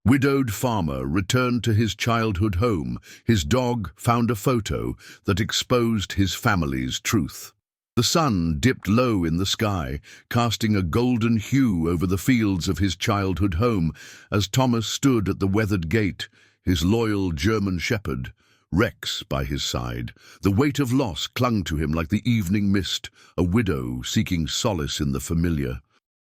Widowed farmer returned to his childhood home. His dog found a photo that exposed his family's truth. The sun dipped low in the sky, casting a golden hue over the fields of his childhood home as Thomas stood at the weathered gate, his loyal German shepherd, Rex, by his side. The weight of loss clung to him like the evening mist, a widow seeking solace in the familiar.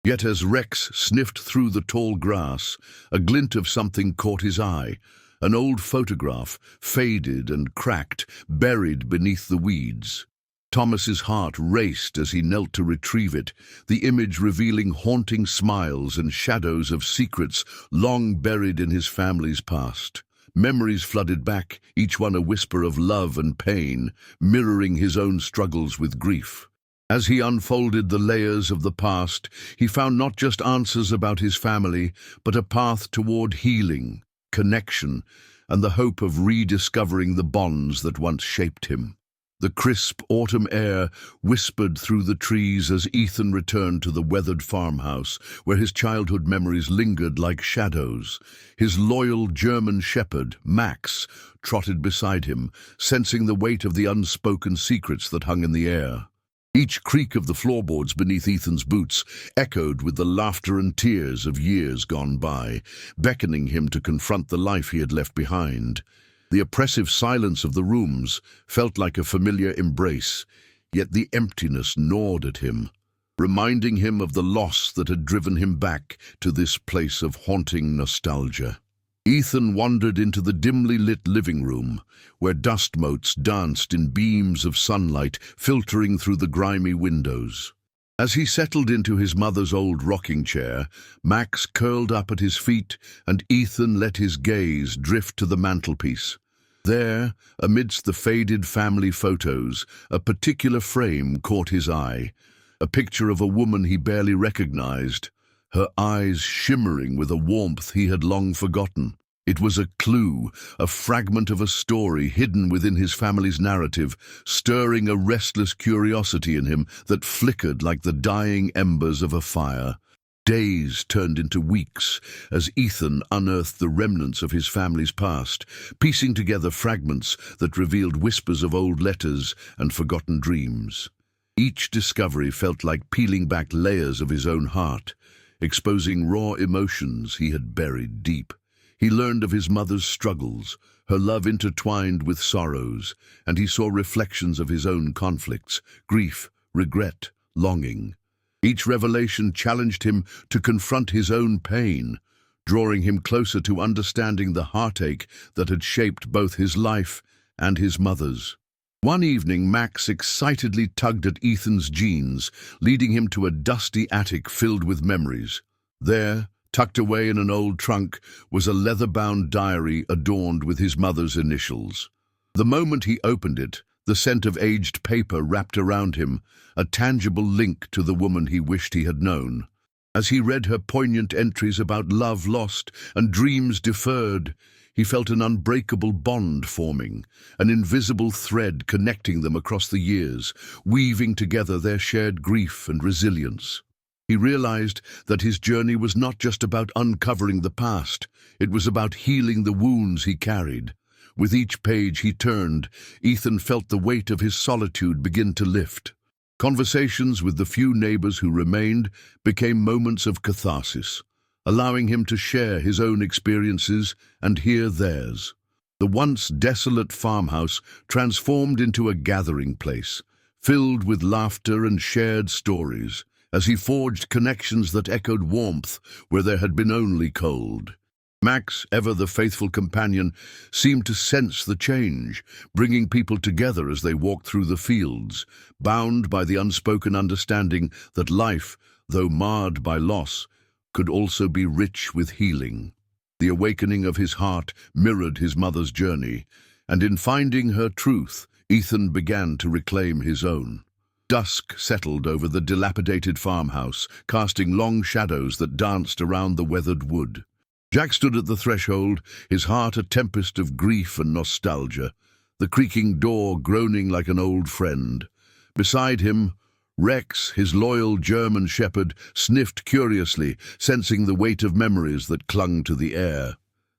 Yet as Rex sniffed through the tall grass, a glint of something caught his eye. An old photograph, faded and cracked, buried beneath the weeds. Thomas's heart raced as he knelt to retrieve it, the image revealing haunting smiles and shadows of secrets long buried in his family's past. Memories flooded back, each one a whisper of love and pain, mirroring his own struggles with grief. As he unfolded the layers of the past, he found not just answers about his family, but a path toward healing, connection, and the hope of rediscovering the bonds that once shaped him. The crisp autumn air whispered through the trees as Ethan returned to the weathered farmhouse, where his childhood memories lingered like shadows. His loyal German shepherd, Max, trotted beside him, sensing the weight of the unspoken secrets that hung in the air. Each creak of the floorboards beneath Ethan's boots echoed with the laughter and tears of years gone by, beckoning him to confront the life he had left behind. The oppressive silence of the rooms felt like a familiar embrace, yet the emptiness gnawed at him, reminding him of the loss that had driven him back to this place of haunting nostalgia. Ethan wandered into the dimly lit living room, where dust motes danced in beams of sunlight filtering through the grimy windows. As he settled into his mother's old rocking chair, Max curled up at his feet and Ethan let his gaze drift to the mantelpiece. There, amidst the faded family photos, a particular frame caught his eye, a picture of a woman he barely recognized, her eyes shimmering with a warmth he had long forgotten. It was a clue, a fragment of a story hidden within his family's narrative, stirring a restless curiosity in him that flickered like the dying embers of a fire. Days turned into weeks as Ethan unearthed the remnants of his family's past, piecing together fragments that revealed whispers of old letters and forgotten dreams. Each discovery felt like peeling back layers of his own heart, exposing raw emotions he had buried deep. He learned of his mother's struggles, her love intertwined with sorrows, and he saw reflections of his own conflicts, grief, regret, longing. Each revelation challenged him to confront his own pain, drawing him closer to understanding the heartache that had shaped both his life and his mother's. One evening, Max excitedly tugged at Ethan's jeans, leading him to a dusty attic filled with memories. There, tucked away in an old trunk, was a leather-bound diary adorned with his mother's initials. The moment he opened it, the scent of aged paper wrapped around him, a tangible link to the woman he wished he had known. As he read her poignant entries about love lost and dreams deferred, he felt an unbreakable bond forming, an invisible thread connecting them across the years, weaving together their shared grief and resilience. He realized that his journey was not just about uncovering the past, it was about healing the wounds he carried. With each page he turned, Ethan felt the weight of his solitude begin to lift. Conversations with the few neighbors who remained became moments of catharsis, allowing him to share his own experiences and hear theirs. The once desolate farmhouse transformed into a gathering place, filled with laughter and shared stories, as he forged connections that echoed warmth where there had been only cold. Max, ever the faithful companion, seemed to sense the change, bringing people together as they walked through the fields, bound by the unspoken understanding that life, though marred by loss, could also be rich with healing. The awakening of his heart mirrored his mother's journey, and in finding her truth, Ethan began to reclaim his own. Dusk settled over the dilapidated farmhouse, casting long shadows that danced around the weathered wood. Jack stood at the threshold, his heart a tempest of grief and nostalgia, the creaking door groaning like an old friend. Beside him, Rex, his loyal German shepherd, sniffed curiously, sensing the weight of memories that clung to the air.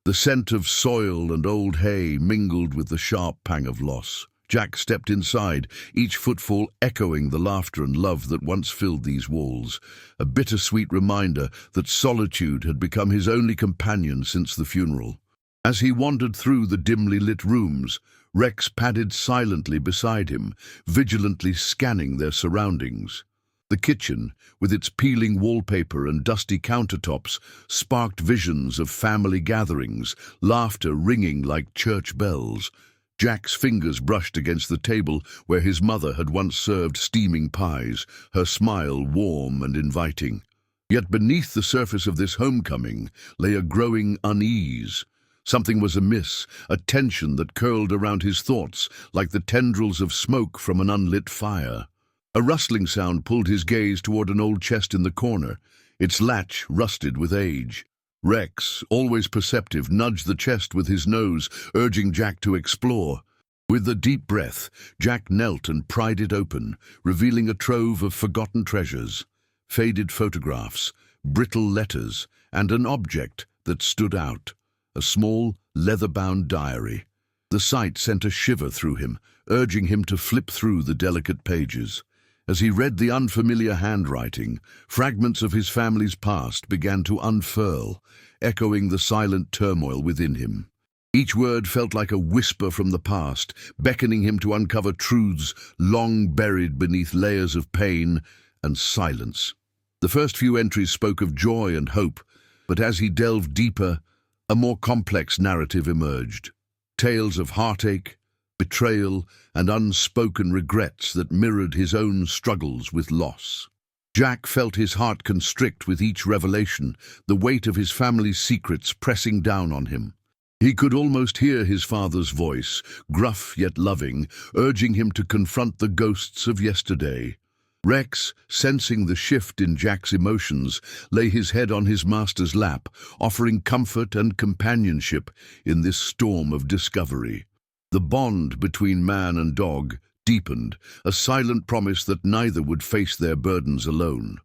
The scent of soil and old hay mingled with the sharp pang of loss. Jack stepped inside, each footfall echoing the laughter and love that once filled these walls, a bittersweet reminder that solitude had become his only companion since the funeral. As he wandered through the dimly lit rooms, Rex padded silently beside him, vigilantly scanning their surroundings. The kitchen, with its peeling wallpaper and dusty countertops, sparked visions of family gatherings, laughter ringing like church bells. Jack's fingers brushed against the table where his mother had once served steaming pies, her smile warm and inviting. Yet beneath the surface of this homecoming lay a growing unease. Something was amiss, a tension that curled around his thoughts like the tendrils of smoke from an unlit fire. A rustling sound pulled his gaze toward an old chest in the corner, its latch rusted with age. Rex, always perceptive, nudged the chest with his nose, urging Jack to explore. With a deep breath, Jack knelt and pried it open, revealing a trove of forgotten treasures, faded photographs, brittle letters, and an object that stood out, a small, leather-bound diary. The sight sent a shiver through him, urging him to flip through the delicate pages. As he read the unfamiliar handwriting, fragments of his family's past began to unfurl, echoing the silent turmoil within him. Each word felt like a whisper from the past, beckoning him to uncover truths long buried beneath layers of pain and silence. The first few entries spoke of joy and hope, but as he delved deeper, a more complex narrative emerged. Tales of heartache, betrayal, and unspoken regrets that mirrored his own struggles with loss. Jack felt his heart constrict with each revelation, the weight of his family's secrets pressing down on him. He could almost hear his father's voice, gruff yet loving, urging him to confront the ghosts of yesterday. Rex, sensing the shift in Jack's emotions, lay his head on his master's lap, offering comfort and companionship in this storm of discovery. The bond between man and dog deepened, a silent promise that neither would face their burdens alone.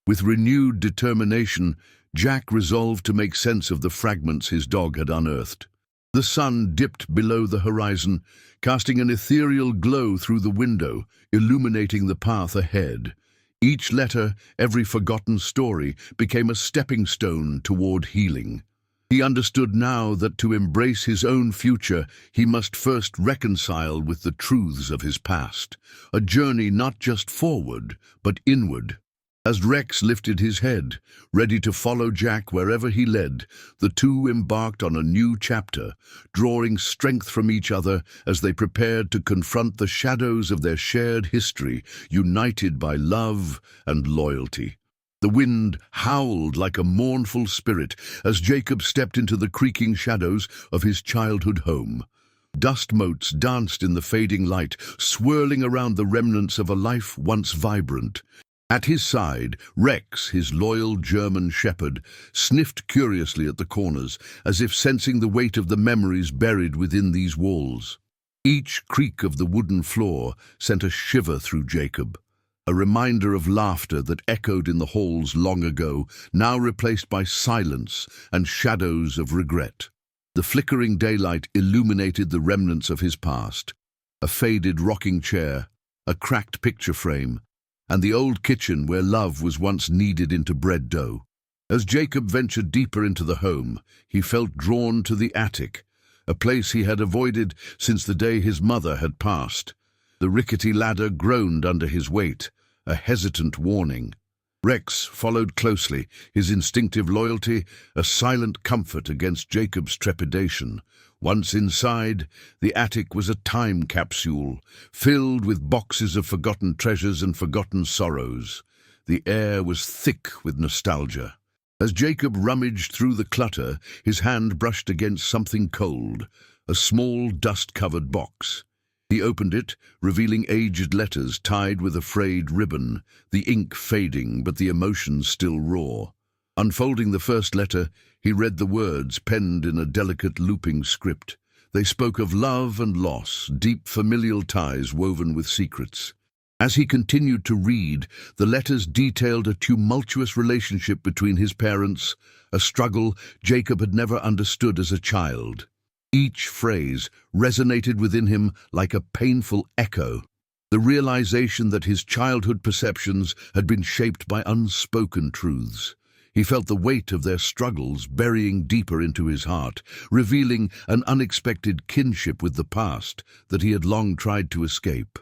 With renewed determination, Jack resolved to make sense of the fragments his dog had unearthed. The sun dipped below the horizon, casting an ethereal glow through the window, illuminating the path ahead. Each letter, every forgotten story, became a stepping stone toward healing. He understood now that to embrace his own future, he must first reconcile with the truths of his past, a journey not just forward, but inward. As Rex lifted his head, ready to follow Jack wherever he led, the two embarked on a new chapter, drawing strength from each other as they prepared to confront the shadows of their shared history, united by love and loyalty. The wind howled like a mournful spirit as Jacob stepped into the creaking shadows of his childhood home. Dust motes danced in the fading light, swirling around the remnants of a life once vibrant. At his side, Rex, his loyal German shepherd, sniffed curiously at the corners, as if sensing the weight of the memories buried within these walls. Each creak of the wooden floor sent a shiver through Jacob. A reminder of laughter that echoed in the halls long ago, now replaced by silence and shadows of regret. The flickering daylight illuminated the remnants of his past, a faded rocking chair, a cracked picture frame, and the old kitchen where love was once kneaded into bread dough. As Jacob ventured deeper into the home, he felt drawn to the attic, a place he had avoided since the day his mother had passed. The rickety ladder groaned under his weight, a hesitant warning. Rex followed closely, his instinctive loyalty a silent comfort against Jacob's trepidation. Once inside, the attic was a time capsule, filled with boxes of forgotten treasures and forgotten sorrows. The air was thick with nostalgia. As Jacob rummaged through the clutter, his hand brushed against something cold, a small dust-covered box. He opened it, revealing aged letters tied with a frayed ribbon, the ink fading but the emotions still raw. Unfolding the first letter, he read the words penned in a delicate looping script. They spoke of love and loss, deep familial ties woven with secrets. As he continued to read, the letters detailed a tumultuous relationship between his parents, a struggle Jacob had never understood as a child. Each phrase resonated within him like a painful echo. The realization that his childhood perceptions had been shaped by unspoken truths. He felt the weight of their struggles burying deeper into his heart, revealing an unexpected kinship with the past that he had long tried to escape.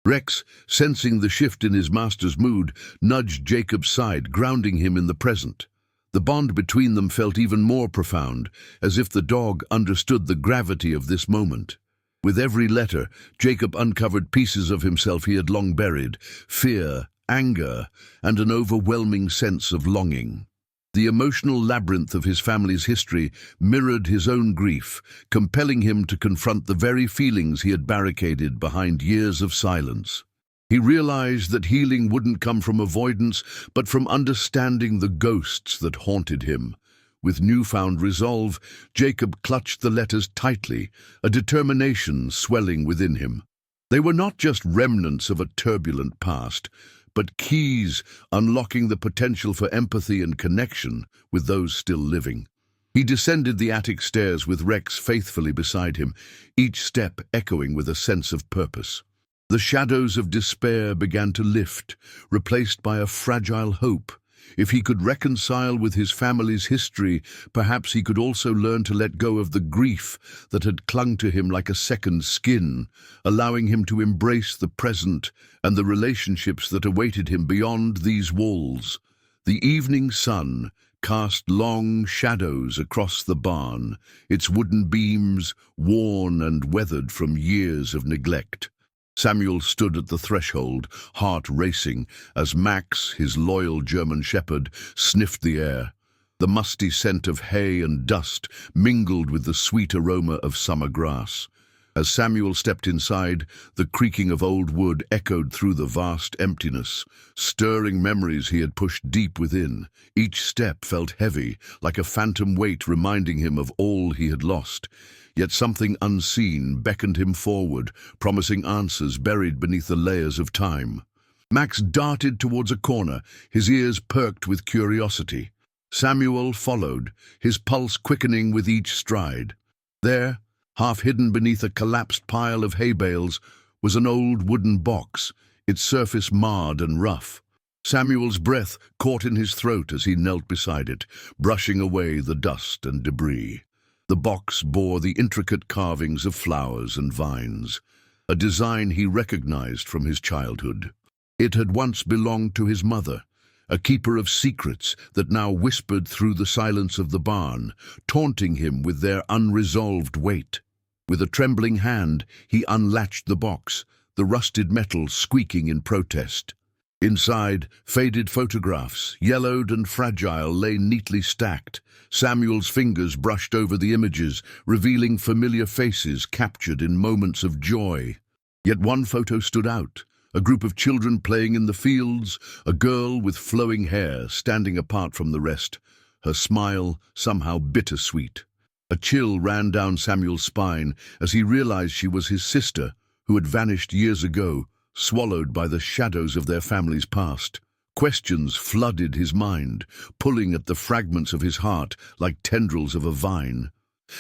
Rex, sensing the shift in his master's mood, nudged Jacob's side, grounding him in the present. The bond between them felt even more profound, as if the dog understood the gravity of this moment. With every letter, Jacob uncovered pieces of himself he had long buried: fear, anger, and an overwhelming sense of longing. The emotional labyrinth of his family's history mirrored his own grief, compelling him to confront the very feelings he had barricaded behind years of silence. He realized that healing wouldn't come from avoidance, but from understanding the ghosts that haunted him. With newfound resolve, Jacob clutched the letters tightly, a determination swelling within him. They were not just remnants of a turbulent past, but keys unlocking the potential for empathy and connection with those still living. He descended the attic stairs with Rex faithfully beside him, each step echoing with a sense of purpose. The shadows of despair began to lift, replaced by a fragile hope. If he could reconcile with his family's history, perhaps he could also learn to let go of the grief that had clung to him like a second skin, allowing him to embrace the present and the relationships that awaited him beyond these walls. The evening sun cast long shadows across the barn, its wooden beams worn and weathered from years of neglect. Samuel stood at the threshold, heart racing, as Max, his loyal German shepherd, sniffed the air. The musty scent of hay and dust mingled with the sweet aroma of summer grass. As Samuel stepped inside, the creaking of old wood echoed through the vast emptiness, stirring memories he had pushed deep within. Each step felt heavy, like a phantom weight reminding him of all he had lost. Yet something unseen beckoned him forward, promising answers buried beneath the layers of time. Max darted towards a corner, his ears perked with curiosity. Samuel followed, his pulse quickening with each stride. There, half hidden beneath a collapsed pile of hay bales, was an old wooden box, its surface marred and rough. Samuel's breath caught in his throat as he knelt beside it, brushing away the dust and debris. The box bore the intricate carvings of flowers and vines, a design he recognized from his childhood. It had once belonged to his mother, a keeper of secrets that now whispered through the silence of the barn, taunting him with their unresolved weight. With a trembling hand, he unlatched the box, the rusted metal squeaking in protest. Inside, faded photographs, yellowed and fragile, lay neatly stacked. Samuel's fingers brushed over the images, revealing familiar faces captured in moments of joy. Yet one photo stood out, a group of children playing in the fields, a girl with flowing hair standing apart from the rest, her smile somehow bittersweet. A chill ran down Samuel's spine as he realized she was his sister, who had vanished years ago, swallowed by the shadows of their family's past. Questions flooded his mind, pulling at the fragments of his heart like tendrils of a vine.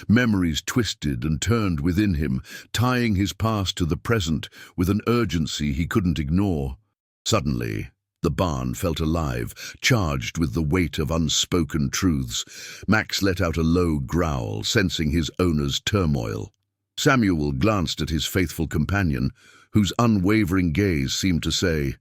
Memories twisted and turned within him, tying his past to the present with an urgency he couldn't ignore. Suddenly, the barn felt alive, charged with the weight of unspoken truths. Max let out a low growl, sensing his owner's turmoil. Samuel glanced at his faithful companion, whose unwavering gaze seemed to say,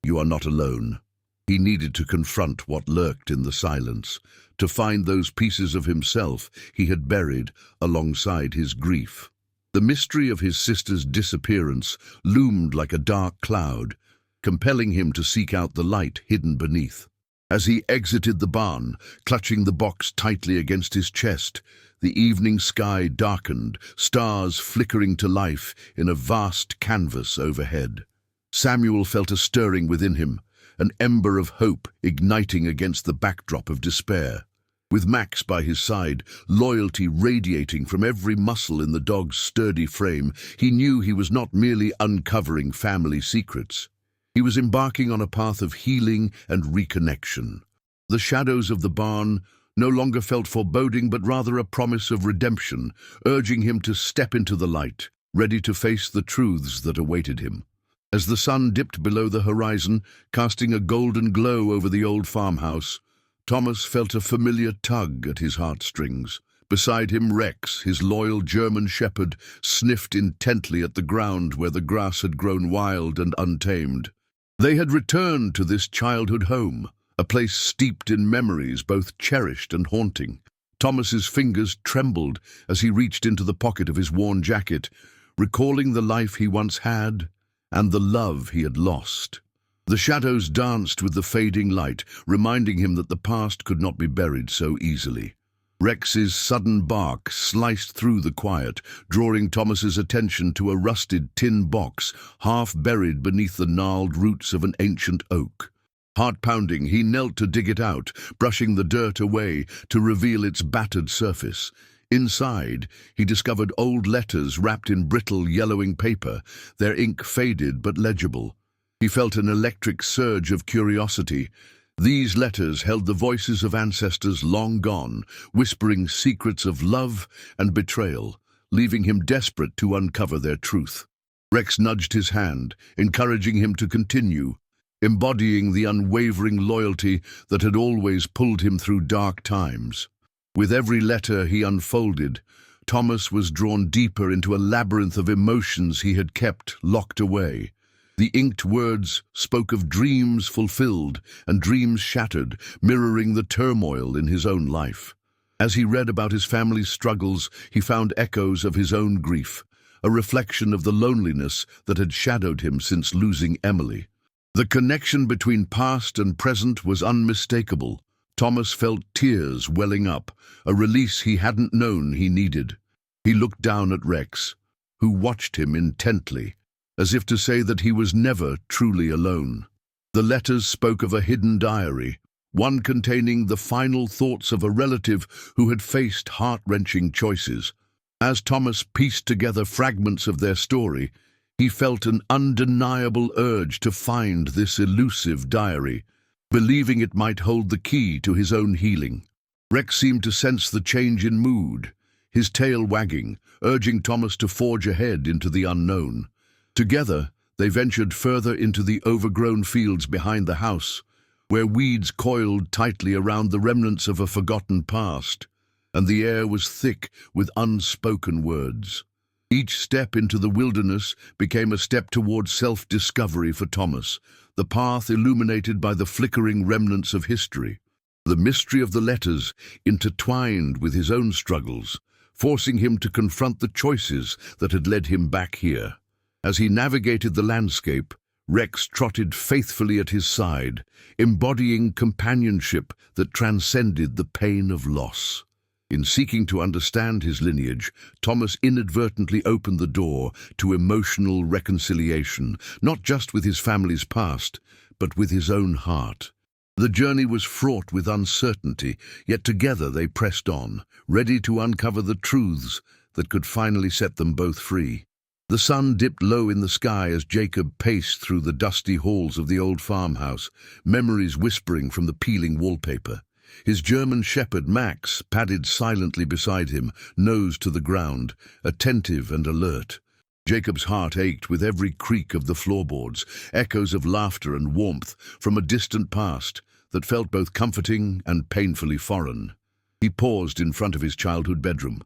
"You are not alone." He needed to confront what lurked in the silence, to find those pieces of himself he had buried alongside his grief. The mystery of his sister's disappearance loomed like a dark cloud, compelling him to seek out the light hidden beneath. As he exited the barn, clutching the box tightly against his chest, the evening sky darkened, stars flickering to life in a vast canvas overhead. Samuel felt a stirring within him, an ember of hope igniting against the backdrop of despair. With Max by his side, loyalty radiating from every muscle in the dog's sturdy frame, he knew he was not merely uncovering family secrets. He was embarking on a path of healing and reconnection. The shadows of the barn no longer felt foreboding, but rather a promise of redemption, urging him to step into the light, ready to face the truths that awaited him. As the sun dipped below the horizon, casting a golden glow over the old farmhouse, Thomas felt a familiar tug at his heartstrings. Beside him, Rex, his loyal German shepherd, sniffed intently at the ground where the grass had grown wild and untamed. They had returned to this childhood home, a place steeped in memories both cherished and haunting. Thomas's fingers trembled as he reached into the pocket of his worn jacket, recalling the life he once had and the love he had lost. The shadows danced with the fading light, reminding him that the past could not be buried so easily. Rex's sudden bark sliced through the quiet, drawing Thomas's attention to a rusted tin box half buried beneath the gnarled roots of an ancient oak. Heart-pounding, he knelt to dig it out, brushing the dirt away to reveal its battered surface. Inside, he discovered old letters wrapped in brittle, yellowing paper, their ink faded but legible. He felt an electric surge of curiosity. These letters held the voices of ancestors long gone, whispering secrets of love and betrayal, leaving him desperate to uncover their truth. Rex nudged his hand, encouraging him to continue, embodying the unwavering loyalty that had always pulled him through dark times. With every letter he unfolded, Thomas was drawn deeper into a labyrinth of emotions he had kept locked away. The inked words spoke of dreams fulfilled and dreams shattered, mirroring the turmoil in his own life. As he read about his family's struggles, he found echoes of his own grief, a reflection of the loneliness that had shadowed him since losing Emily. The connection between past and present was unmistakable. Thomas felt tears welling up, a release he hadn't known he needed. He looked down at Rex, who watched him intently, as if to say that he was never truly alone. The letters spoke of a hidden diary, one containing the final thoughts of a relative who had faced heart-wrenching choices. As Thomas pieced together fragments of their story, he felt an undeniable urge to find this elusive diary, believing it might hold the key to his own healing. Rex seemed to sense the change in mood, his tail wagging, urging Thomas to forge ahead into the unknown. Together, they ventured further into the overgrown fields behind the house, where weeds coiled tightly around the remnants of a forgotten past, and the air was thick with unspoken words. Each step into the wilderness became a step toward self-discovery for Thomas, the path illuminated by the flickering remnants of history. The mystery of the letters intertwined with his own struggles, forcing him to confront the choices that had led him back here. As he navigated the landscape, Rex trotted faithfully at his side, embodying companionship that transcended the pain of loss. In seeking to understand his lineage, Thomas inadvertently opened the door to emotional reconciliation, not just with his family's past, but with his own heart. The journey was fraught with uncertainty, yet together they pressed on, ready to uncover the truths that could finally set them both free. The sun dipped low in the sky as Jacob paced through the dusty halls of the old farmhouse, memories whispering from the peeling wallpaper. His German shepherd, Max, padded silently beside him, nose to the ground, attentive and alert. Jacob's heart ached with every creak of the floorboards, echoes of laughter and warmth from a distant past that felt both comforting and painfully foreign. He paused in front of his childhood bedroom,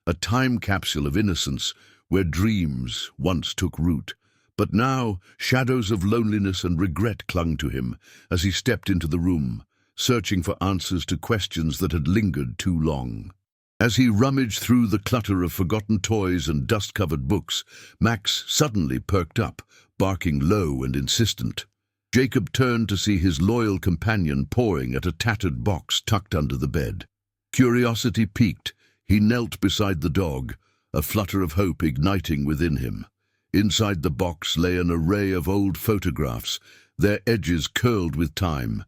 a time capsule of innocence where dreams once took root. But now, shadows of loneliness and regret clung to him as he stepped into the room, searching for answers to questions that had lingered too long. As he rummaged through the clutter of forgotten toys and dust-covered books, Max suddenly perked up, barking low and insistent. Jacob turned to see his loyal companion pawing at a tattered box tucked under the bed. Curiosity piqued, he knelt beside the dog, a flutter of hope igniting within him. Inside the box lay an array of old photographs, their edges curled with time.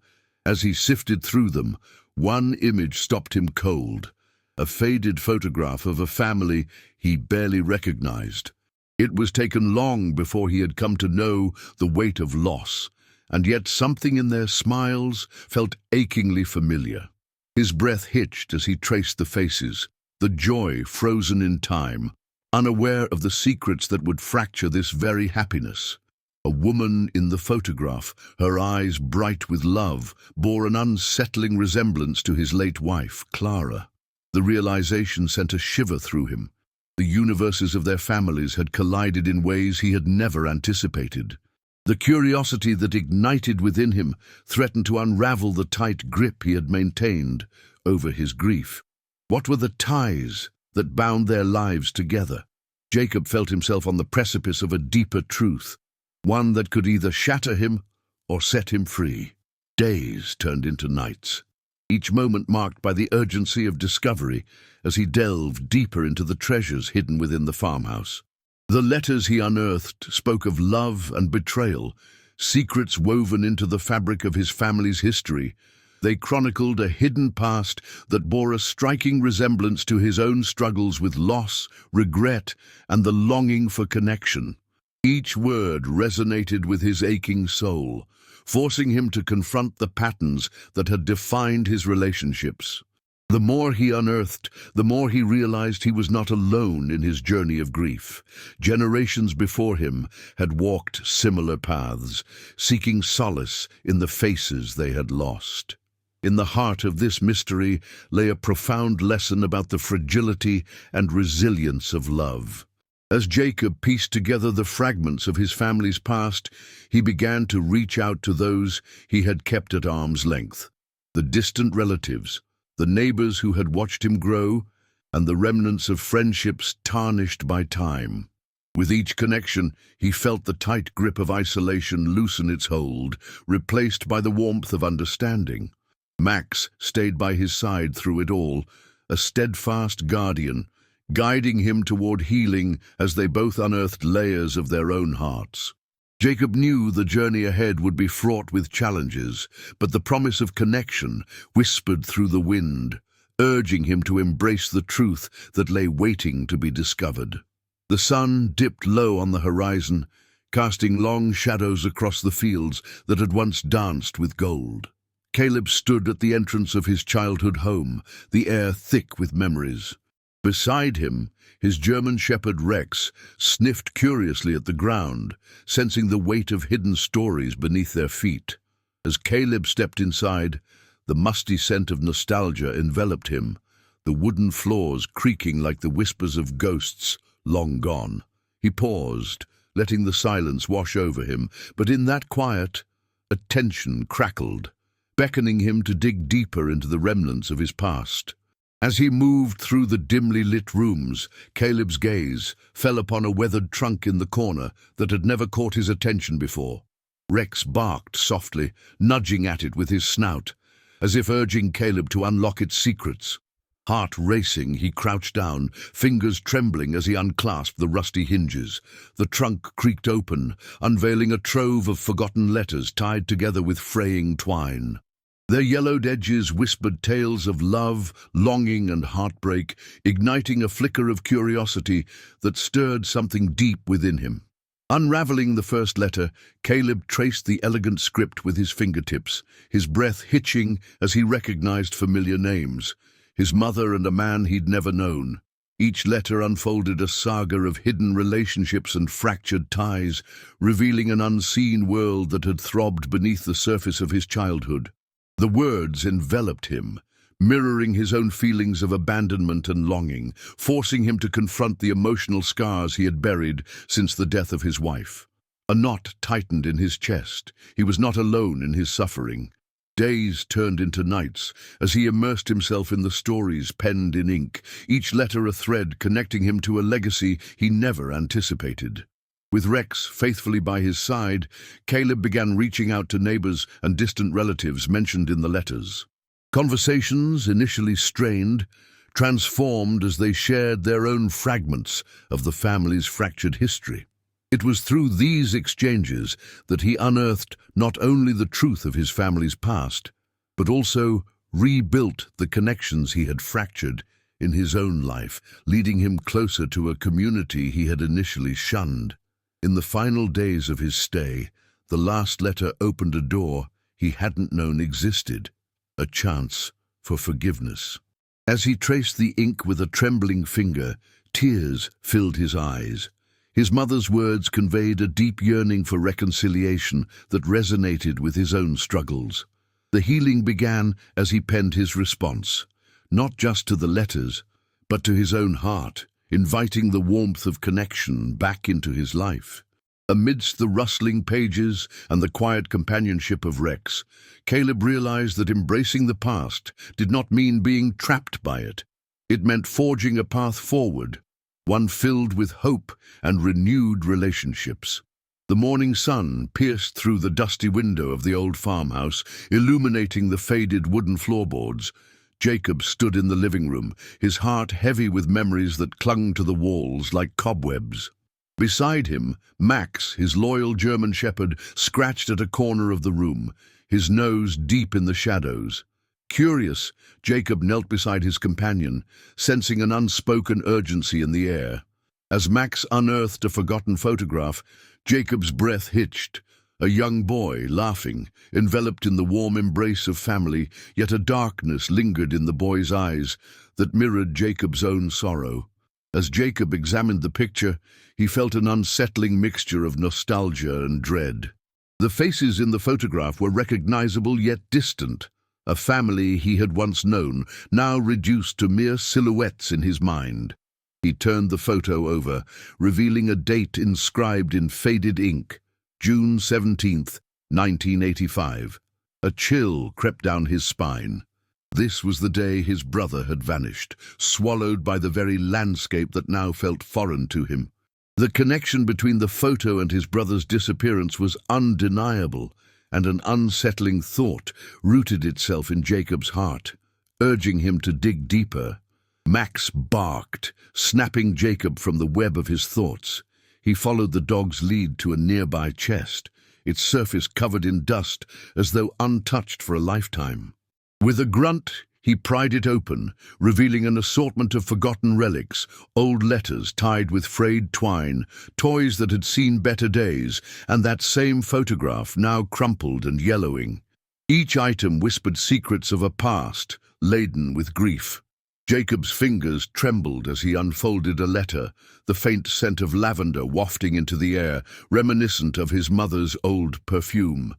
As he sifted through them, one image stopped him cold, a faded photograph of a family he barely recognized. It was taken long before he had come to know the weight of loss, and yet something in their smiles felt achingly familiar. His breath hitched as he traced the faces, the joy frozen in time, unaware of the secrets that would fracture this very happiness. A woman in the photograph, her eyes bright with love, bore an unsettling resemblance to his late wife, Clara. The realization sent a shiver through him. The universes of their families had collided in ways he had never anticipated. The curiosity that ignited within him threatened to unravel the tight grip he had maintained over his grief. What were the ties that bound their lives together? Jacob felt himself on the precipice of a deeper truth, one that could either shatter him or set him free. Days turned into nights, each moment marked by the urgency of discovery as he delved deeper into the treasures hidden within the farmhouse. The letters he unearthed spoke of love and betrayal, secrets woven into the fabric of his family's history. They chronicled a hidden past that bore a striking resemblance to his own struggles with loss, regret, and the longing for connection. Each word resonated with his aching soul, forcing him to confront the patterns that had defined his relationships. The more he unearthed, the more he realized he was not alone in his journey of grief. Generations before him had walked similar paths, seeking solace in the faces they had lost. In the heart of this mystery lay a profound lesson about the fragility and resilience of love. As Jacob pieced together the fragments of his family's past, he began to reach out to those he had kept at arm's length. The distant relatives, the neighbors who had watched him grow, and the remnants of friendships tarnished by time. With each connection, he felt the tight grip of isolation loosen its hold, replaced by the warmth of understanding. Max stayed by his side through it all, a steadfast guardian, guiding him toward healing as they both unearthed layers of their own hearts. Jacob knew the journey ahead would be fraught with challenges, but the promise of connection whispered through the wind, urging him to embrace the truth that lay waiting to be discovered. The sun dipped low on the horizon, casting long shadows across the fields that had once danced with gold. Caleb stood at the entrance of his childhood home, the air thick with memories. Beside him, his German shepherd Rex sniffed curiously at the ground, sensing the weight of hidden stories beneath their feet. As Caleb stepped inside, the musty scent of nostalgia enveloped him, the wooden floors creaking like the whispers of ghosts long gone. He paused, letting the silence wash over him, but in that quiet, a tension crackled, beckoning him to dig deeper into the remnants of his past. As he moved through the dimly lit rooms, Caleb's gaze fell upon a weathered trunk in the corner that had never caught his attention before. Rex barked softly, nudging at it with his snout, as if urging Caleb to unlock its secrets. Heart racing, he crouched down, fingers trembling as he unclasped the rusty hinges. The trunk creaked open, unveiling a trove of forgotten letters tied together with fraying twine. Their yellowed edges whispered tales of love, longing, and heartbreak, igniting a flicker of curiosity that stirred something deep within him. Unraveling the first letter, Caleb traced the elegant script with his fingertips, his breath hitching as he recognized familiar names. His mother and a man he'd never known. Each letter unfolded a saga of hidden relationships and fractured ties, revealing an unseen world that had throbbed beneath the surface of his childhood. The words enveloped him, mirroring his own feelings of abandonment and longing, forcing him to confront the emotional scars he had buried since the death of his wife. A knot tightened in his chest. He was not alone in his suffering. Days turned into nights as he immersed himself in the stories penned in ink, each letter a thread connecting him to a legacy he never anticipated. With Rex faithfully by his side, Caleb began reaching out to neighbors and distant relatives mentioned in the letters. Conversations, initially strained, transformed as they shared their own fragments of the family's fractured history. It was through these exchanges that he unearthed not only the truth of his family's past, but also rebuilt the connections he had fractured in his own life, leading him closer to a community he had initially shunned. In the final days of his stay, The last letter opened a door he hadn't known existed, a chance for forgiveness. As he traced the ink with a trembling finger, tears filled his eyes. His mother's words conveyed a deep yearning for reconciliation that resonated with his own struggles. The healing began as he penned his response, not just to the letters, but to his own heart, inviting the warmth of connection back into his life. Amidst the rustling pages and the quiet companionship of Rex, Caleb realized that embracing the past did not mean being trapped by it. It meant forging a path forward, one filled with hope and renewed relationships. The morning sun pierced through the dusty window of the old farmhouse, illuminating the faded wooden floorboards. Jacob stood in the living room, his heart heavy with memories that clung to the walls like cobwebs. Beside him, Max, his loyal German shepherd, scratched at a corner of the room, his nose deep in the shadows. Curious, Jacob knelt beside his companion, sensing an unspoken urgency in the air. As Max unearthed a forgotten photograph, Jacob's breath hitched. A young boy, laughing, enveloped in the warm embrace of family, yet a darkness lingered in the boy's eyes that mirrored Jacob's own sorrow. As Jacob examined the picture, he felt an unsettling mixture of nostalgia and dread. The faces in the photograph were recognizable yet distant, a family he had once known, now reduced to mere silhouettes in his mind. He turned the photo over, revealing a date inscribed in faded ink, June 17th, 1985. A chill crept down his spine. This was the day his brother had vanished, swallowed by the very landscape that now felt foreign to him. The connection between the photo and his brother's disappearance was undeniable, and an unsettling thought rooted itself in Jacob's heart, urging him to dig deeper. Max barked, snapping Jacob from the web of his thoughts. He followed the dog's lead to a nearby chest, its surface covered in dust as though untouched for a lifetime. With a grunt, he pried it open, revealing an assortment of forgotten relics, old letters tied with frayed twine, toys that had seen better days, and that same photograph now crumpled and yellowing. Each item whispered secrets of a past laden with grief. Jacob's fingers trembled as he unfolded a letter, the faint scent of lavender wafting into the air, reminiscent of his mother's old perfume.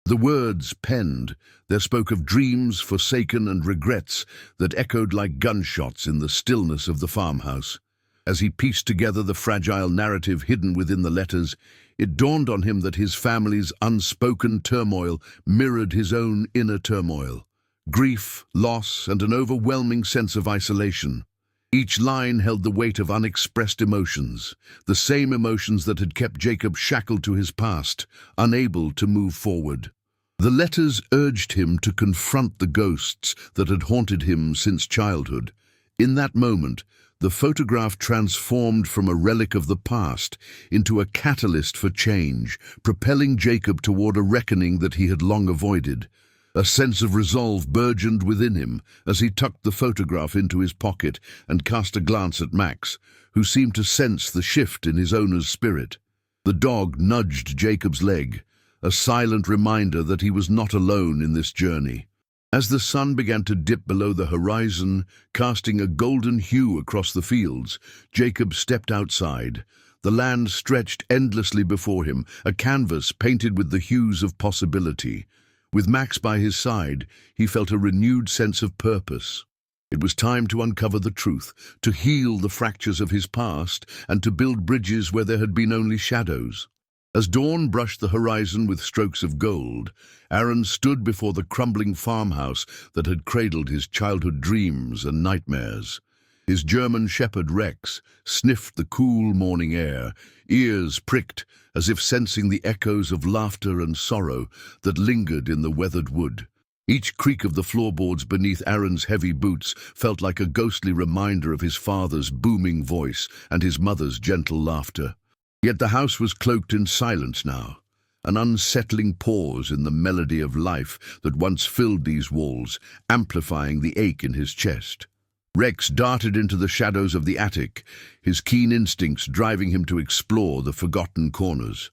The words penned, there spoke of dreams forsaken and regrets that echoed like gunshots in the stillness of the farmhouse. As he pieced together the fragile narrative hidden within the letters, it dawned on him that his family's unspoken turmoil mirrored his own inner turmoil. Grief, loss, and an overwhelming sense of isolation. Each line held the weight of unexpressed emotions, the same emotions that had kept Jacob shackled to his past, unable to move forward. The letters urged him to confront the ghosts that had haunted him since childhood. In that moment, the photograph transformed from a relic of the past into a catalyst for change, propelling Jacob toward a reckoning that he had long avoided. A sense of resolve burgeoned within him as he tucked the photograph into his pocket and cast a glance at Max, who seemed to sense the shift in his owner's spirit. The dog nudged Jacob's leg, a silent reminder that he was not alone in this journey. As the sun began to dip below the horizon, casting a golden hue across the fields, Jacob stepped outside. The land stretched endlessly before him, a canvas painted with the hues of possibility. With Max by his side, he felt a renewed sense of purpose. It was time to uncover the truth, to heal the fractures of his past, and to build bridges where there had been only shadows. As dawn brushed the horizon with strokes of gold, Aaron stood before the crumbling farmhouse that had cradled his childhood dreams and nightmares. His German shepherd Rex sniffed the cool morning air, ears pricked as if sensing the echoes of laughter and sorrow that lingered in the weathered wood. Each creak of the floorboards beneath Aaron's heavy boots felt like a ghostly reminder of his father's booming voice and his mother's gentle laughter. Yet the house was cloaked in silence now, an unsettling pause in the melody of life that once filled these walls, amplifying the ache in his chest. Rex darted into the shadows of the attic, his keen instincts driving him to explore the forgotten corners.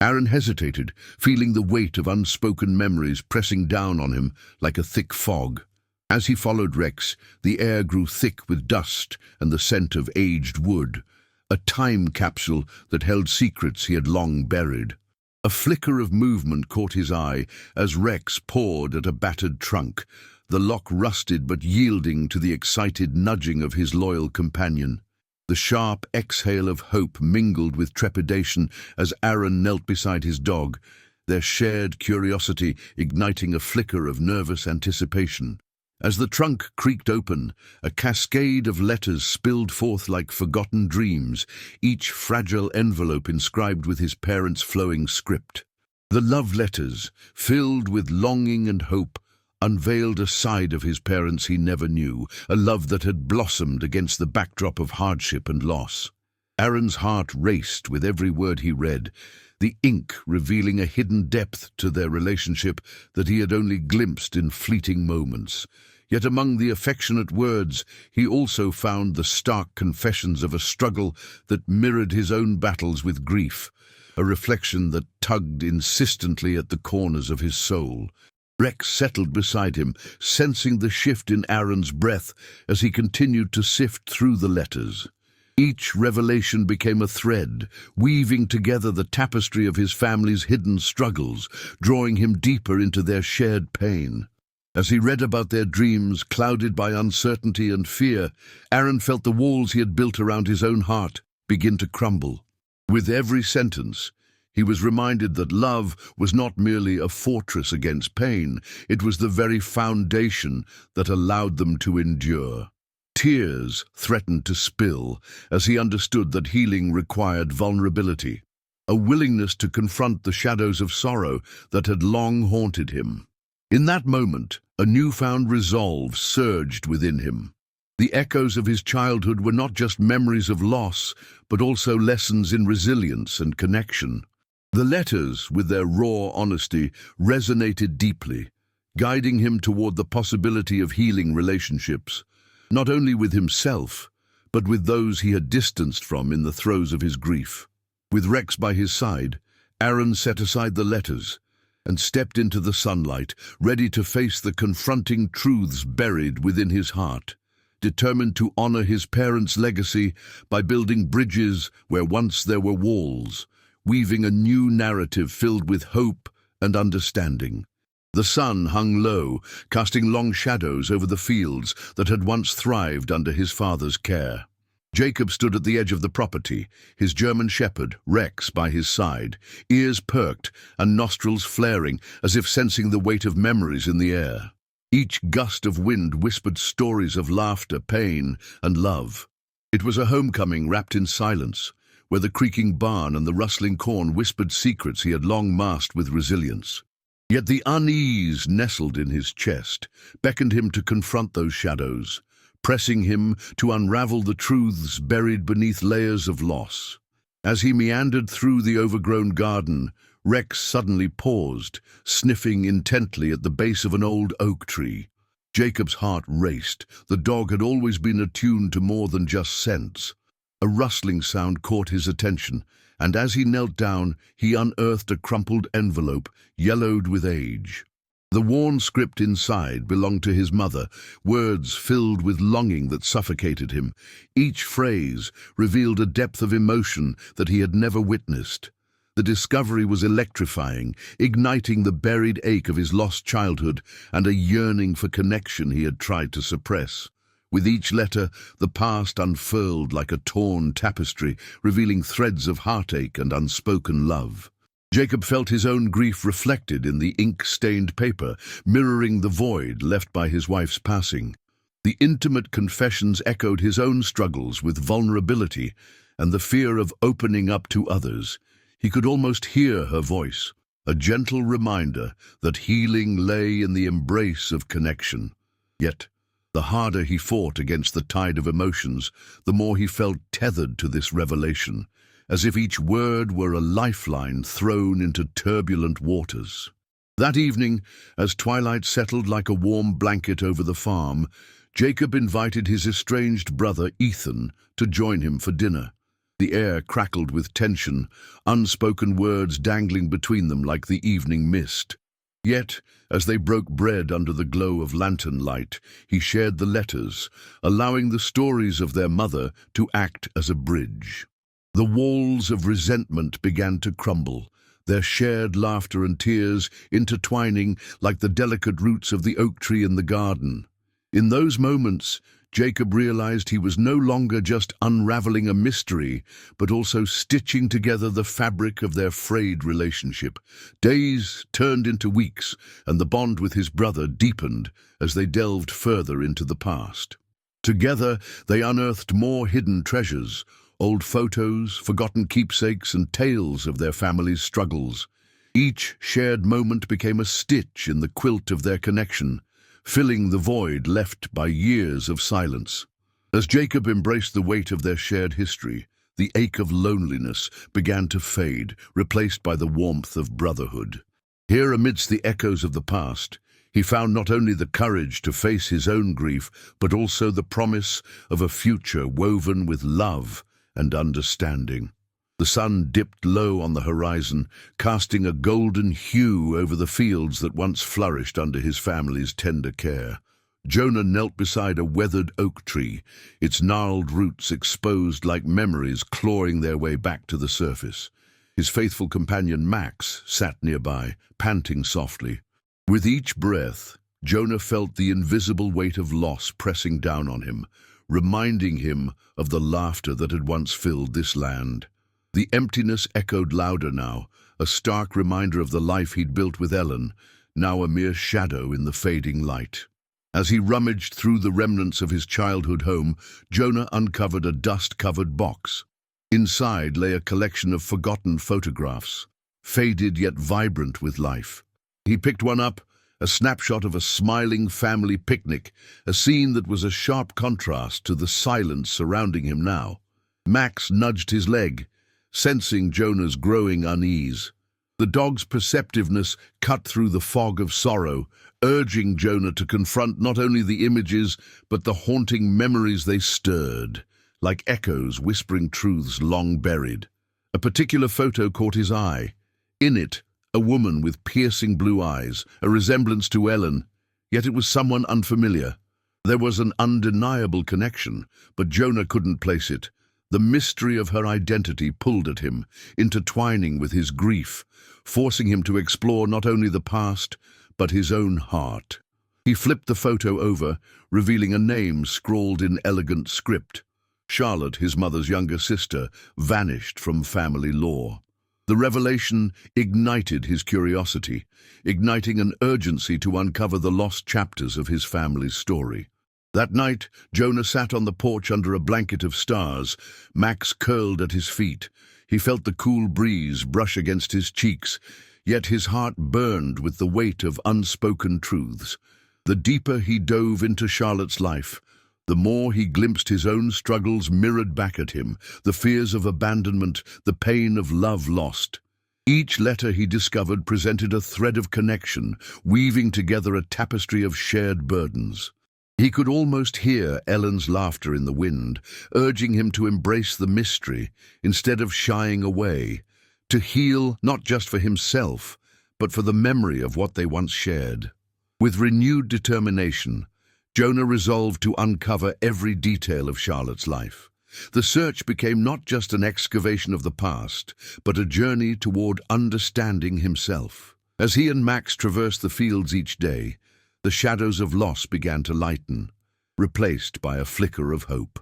Aaron hesitated, feeling the weight of unspoken memories pressing down on him like a thick fog. As he followed Rex, the air grew thick with dust and the scent of aged wood, a time capsule that held secrets he had long buried. A flicker of movement caught his eye as Rex pawed at a battered trunk, the lock rusted but yielding to the excited nudging of his loyal companion. The sharp exhale of hope mingled with trepidation as Aaron knelt beside his dog, their shared curiosity igniting a flicker of nervous anticipation. As the trunk creaked open, a cascade of letters spilled forth like forgotten dreams, each fragile envelope inscribed with his parents' flowing script. The love letters, filled with longing and hope, unveiled a side of his parents he never knew, a love that had blossomed against the backdrop of hardship and loss. Aaron's heart raced with every word he read, the ink revealing a hidden depth to their relationship that he had only glimpsed in fleeting moments. Yet among the affectionate words, he also found the stark confessions of a struggle that mirrored his own battles with grief, a reflection that tugged insistently at the corners of his soul. Rex settled beside him, sensing the shift in Aaron's breath as he continued to sift through the letters. Each revelation became a thread, weaving together the tapestry of his family's hidden struggles, drawing him deeper into their shared pain. As he read about their dreams clouded by uncertainty and fear, Aaron felt the walls he had built around his own heart begin to crumble. With every sentence, he was reminded that love was not merely a fortress against pain, it was the very foundation that allowed them to endure. Tears threatened to spill as he understood that healing required vulnerability, a willingness to confront the shadows of sorrow that had long haunted him. In that moment, a newfound resolve surged within him. The echoes of his childhood were not just memories of loss, but also lessons in resilience and connection. The letters, with their raw honesty, resonated deeply, guiding him toward the possibility of healing relationships, not only with himself, but with those he had distanced from in the throes of his grief. With Rex by his side, Aaron set aside the letters and stepped into the sunlight, ready to face the confronting truths buried within his heart, determined to honor his parents' legacy by building bridges where once there were walls, weaving a new narrative filled with hope and understanding. The sun hung low, casting long shadows over the fields that had once thrived under his father's care. Jacob stood at the edge of the property, his German shepherd, Rex, by his side, ears perked and nostrils flaring as if sensing the weight of memories in the air. Each gust of wind whispered stories of laughter, pain, and love. It was a homecoming wrapped in silence, where the creaking barn and the rustling corn whispered secrets he had long masked with resilience. Yet the unease nestled in his chest, beckoned him to confront those shadows, pressing him to unravel the truths buried beneath layers of loss. As he meandered through the overgrown garden, Rex suddenly paused, sniffing intently at the base of an old oak tree. Jacob's heart raced. The dog had always been attuned to more than just scents. A rustling sound caught his attention, and as he knelt down, he unearthed a crumpled envelope, yellowed with age. The worn script inside belonged to his mother, words filled with longing that suffocated him. Each phrase revealed a depth of emotion that he had never witnessed. The discovery was electrifying, igniting the buried ache of his lost childhood and a yearning for connection he had tried to suppress. With each letter, the past unfurled like a torn tapestry, revealing threads of heartache and unspoken love. Jacob felt his own grief reflected in the ink-stained paper, mirroring the void left by his wife's passing. The intimate confessions echoed his own struggles with vulnerability and the fear of opening up to others. He could almost hear her voice, a gentle reminder that healing lay in the embrace of connection. Yet, the harder he fought against the tide of emotions, the more he felt tethered to this revelation, as if each word were a lifeline thrown into turbulent waters. That evening, as twilight settled like a warm blanket over the farm, Jacob invited his estranged brother Ethan to join him for dinner. The air crackled with tension, unspoken words dangling between them like the evening mist. Yet, as they broke bread under the glow of lantern light, he shared the letters, allowing the stories of their mother to act as a bridge. The walls of resentment began to crumble, their shared laughter and tears intertwining like the delicate roots of the oak tree in the garden. In those moments, Jacob realized he was no longer just unraveling a mystery, but also stitching together the fabric of their frayed relationship. Days turned into weeks, and the bond with his brother deepened as they delved further into the past. Together, they unearthed more hidden treasures, old photos, forgotten keepsakes, and tales of their family's struggles. Each shared moment became a stitch in the quilt of their connection, filling the void left by years of silence. As Jacob embraced the weight of their shared history, the ache of loneliness began to fade, replaced by the warmth of brotherhood. Here, amidst the echoes of the past, he found not only the courage to face his own grief, but also the promise of a future woven with love and understanding. The sun dipped low on the horizon, casting a golden hue over the fields that once flourished under his family's tender care. Jonah knelt beside a weathered oak tree, its gnarled roots exposed like memories clawing their way back to the surface. His faithful companion Max sat nearby, panting softly. With each breath, Jonah felt the invisible weight of loss pressing down on him, reminding him of the laughter that had once filled this land. The emptiness echoed louder now, a stark reminder of the life he'd built with Ellen, now a mere shadow in the fading light. As he rummaged through the remnants of his childhood home, Jonah uncovered a dust-covered box. Inside lay a collection of forgotten photographs, faded yet vibrant with life. He picked one up, a snapshot of a smiling family picnic, a scene that was a sharp contrast to the silence surrounding him now. Max nudged his leg, sensing Jonah's growing unease. The dog's perceptiveness cut through the fog of sorrow, urging Jonah to confront not only the images, but the haunting memories they stirred, like echoes whispering truths long buried. A particular photo caught his eye. In it, a woman with piercing blue eyes, a resemblance to Ellen, yet it was someone unfamiliar. There was an undeniable connection, but Jonah couldn't place it. The mystery of her identity pulled at him, intertwining with his grief, forcing him to explore not only the past, but his own heart. He flipped the photo over, revealing a name scrawled in elegant script. Charlotte, his mother's younger sister, vanished from family lore. The revelation ignited his curiosity, igniting an urgency to uncover the lost chapters of his family's story. That night, Jonah sat on the porch under a blanket of stars, Max curled at his feet. He felt the cool breeze brush against his cheeks, yet his heart burned with the weight of unspoken truths. The deeper he dove into Charlotte's life, the more he glimpsed his own struggles mirrored back at him, the fears of abandonment, the pain of love lost. Each letter he discovered presented a thread of connection, weaving together a tapestry of shared burdens. He could almost hear Ellen's laughter in the wind, urging him to embrace the mystery instead of shying away, to heal not just for himself, but for the memory of what they once shared. With renewed determination, Jonah resolved to uncover every detail of Charlotte's life. The search became not just an excavation of the past, but a journey toward understanding himself. As he and Max traversed the fields each day, the shadows of loss began to lighten, replaced by a flicker of hope.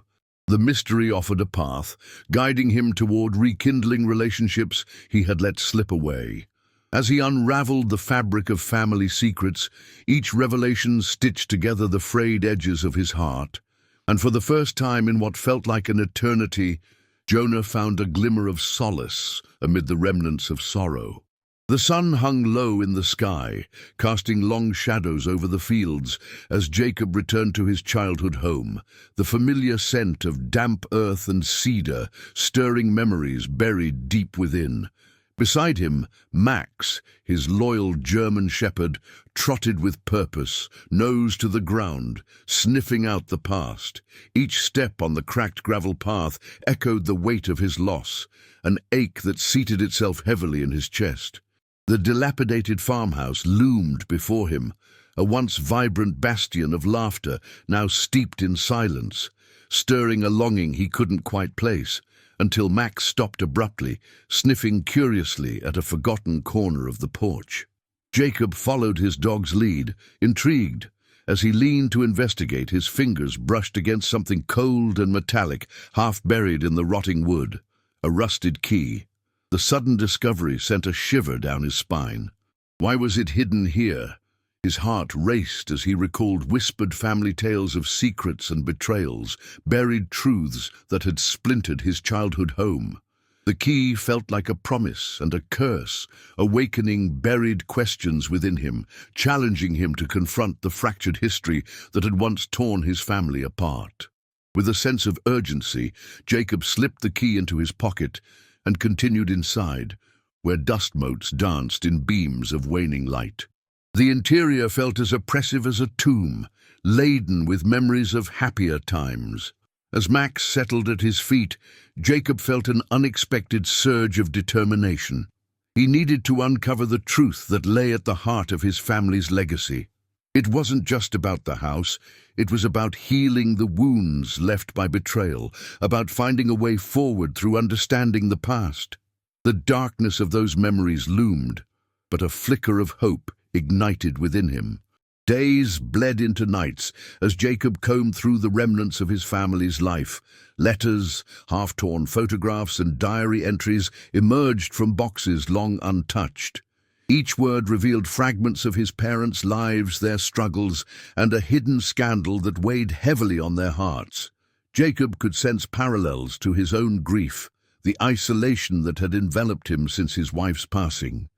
The mystery offered a path, guiding him toward rekindling relationships he had let slip away. As he unraveled the fabric of family secrets, each revelation stitched together the frayed edges of his heart. And for the first time in what felt like an eternity, Jonah found a glimmer of solace amid the remnants of sorrow. The sun hung low in the sky, casting long shadows over the fields as Jacob returned to his childhood home, the familiar scent of damp earth and cedar stirring memories buried deep within. Beside him, Max, his loyal German shepherd, trotted with purpose, nose to the ground, sniffing out the past. Each step on the cracked gravel path echoed the weight of his loss, an ache that seated itself heavily in his chest. The dilapidated farmhouse loomed before him, a once vibrant bastion of laughter, now steeped in silence, stirring a longing he couldn't quite place, until Max stopped abruptly, sniffing curiously at a forgotten corner of the porch. Jacob followed his dog's lead, intrigued. As he leaned to investigate, his fingers brushed against something cold and metallic, half buried in the rotting wood. A rusted key. The sudden discovery sent a shiver down his spine. Why was it hidden here? His heart raced as he recalled whispered family tales of secrets and betrayals, buried truths that had splintered his childhood home. The key felt like a promise and a curse, awakening buried questions within him, challenging him to confront the fractured history that had once torn his family apart. With a sense of urgency, Jacob slipped the key into his pocket and continued inside, where dust motes danced in beams of waning light. The interior felt as oppressive as a tomb, laden with memories of happier times. As Max settled at his feet, Jacob felt an unexpected surge of determination. He needed to uncover the truth that lay at the heart of his family's legacy. It wasn't just about the house, it was about healing the wounds left by betrayal, about finding a way forward through understanding the past. The darkness of those memories loomed, but a flicker of hope ignited within him. Days bled into nights as Jacob combed through the remnants of his family's life. Letters, half-torn photographs, and diary entries emerged from boxes long untouched. Each word revealed fragments of his parents' lives, their struggles, and a hidden scandal that weighed heavily on their hearts. Jacob could sense parallels to his own grief, the isolation that had enveloped him since his wife's passing.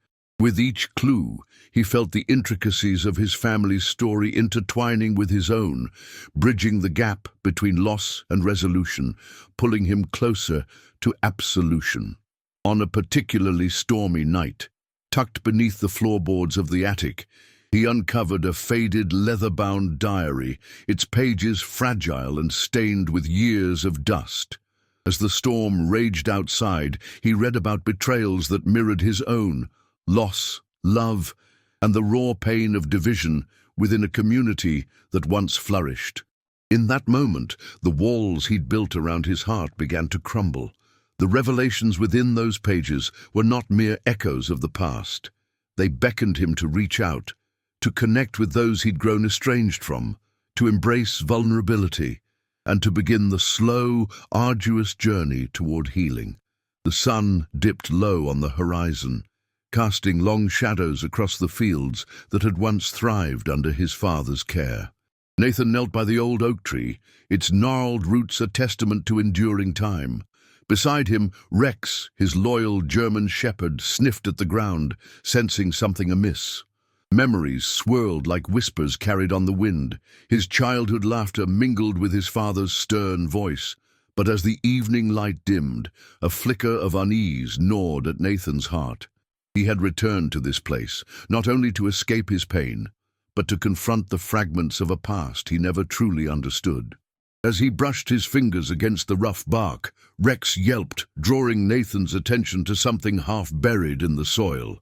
With each clue, he felt the intricacies of his family's story intertwining with his own, bridging the gap between loss and resolution, pulling him closer to absolution. On a particularly stormy night, tucked beneath the floorboards of the attic, he uncovered a faded leather-bound diary, its pages fragile and stained with years of dust. As the storm raged outside, he read about betrayals that mirrored his own, loss, love, and the raw pain of division within a community that once flourished. In that moment, the walls he'd built around his heart began to crumble. The revelations within those pages were not mere echoes of the past. They beckoned him to reach out, to connect with those he'd grown estranged from, to embrace vulnerability, and to begin the slow, arduous journey toward healing. The sun dipped low on the horizon, casting long shadows across the fields that had once thrived under his father's care. Nathan knelt by the old oak tree, its gnarled roots a testament to enduring time. Beside him, Rex, his loyal German shepherd, sniffed at the ground, sensing something amiss. Memories swirled like whispers carried on the wind. His childhood laughter mingled with his father's stern voice. But as the evening light dimmed, a flicker of unease gnawed at Nathan's heart. He had returned to this place, not only to escape his pain, but to confront the fragments of a past he never truly understood. As he brushed his fingers against the rough bark, Rex yelped, drawing Nathan's attention to something half buried in the soil.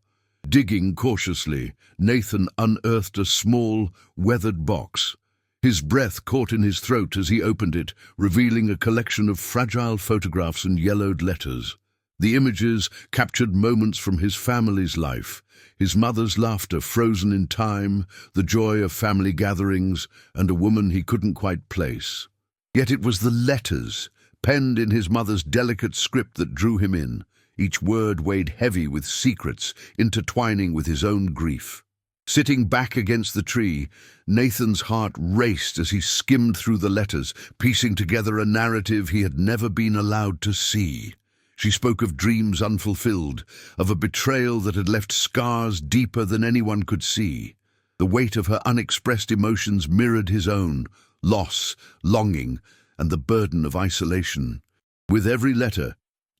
Digging cautiously, Nathan unearthed a small, weathered box. His breath caught in his throat as he opened it, revealing a collection of fragile photographs and yellowed letters. The images captured moments from his family's life, his mother's laughter frozen in time, the joy of family gatherings, and a woman he couldn't quite place. Yet it was the letters, penned in his mother's delicate script, that drew him in. Each word weighed heavy with secrets, intertwining with his own grief. Sitting back against the tree, Nathan's heart raced as he skimmed through the letters, piecing together a narrative he had never been allowed to see. She spoke of dreams unfulfilled, of a betrayal that had left scars deeper than anyone could see. The weight of her unexpressed emotions mirrored his own, loss, longing, and the burden of isolation. With every letter,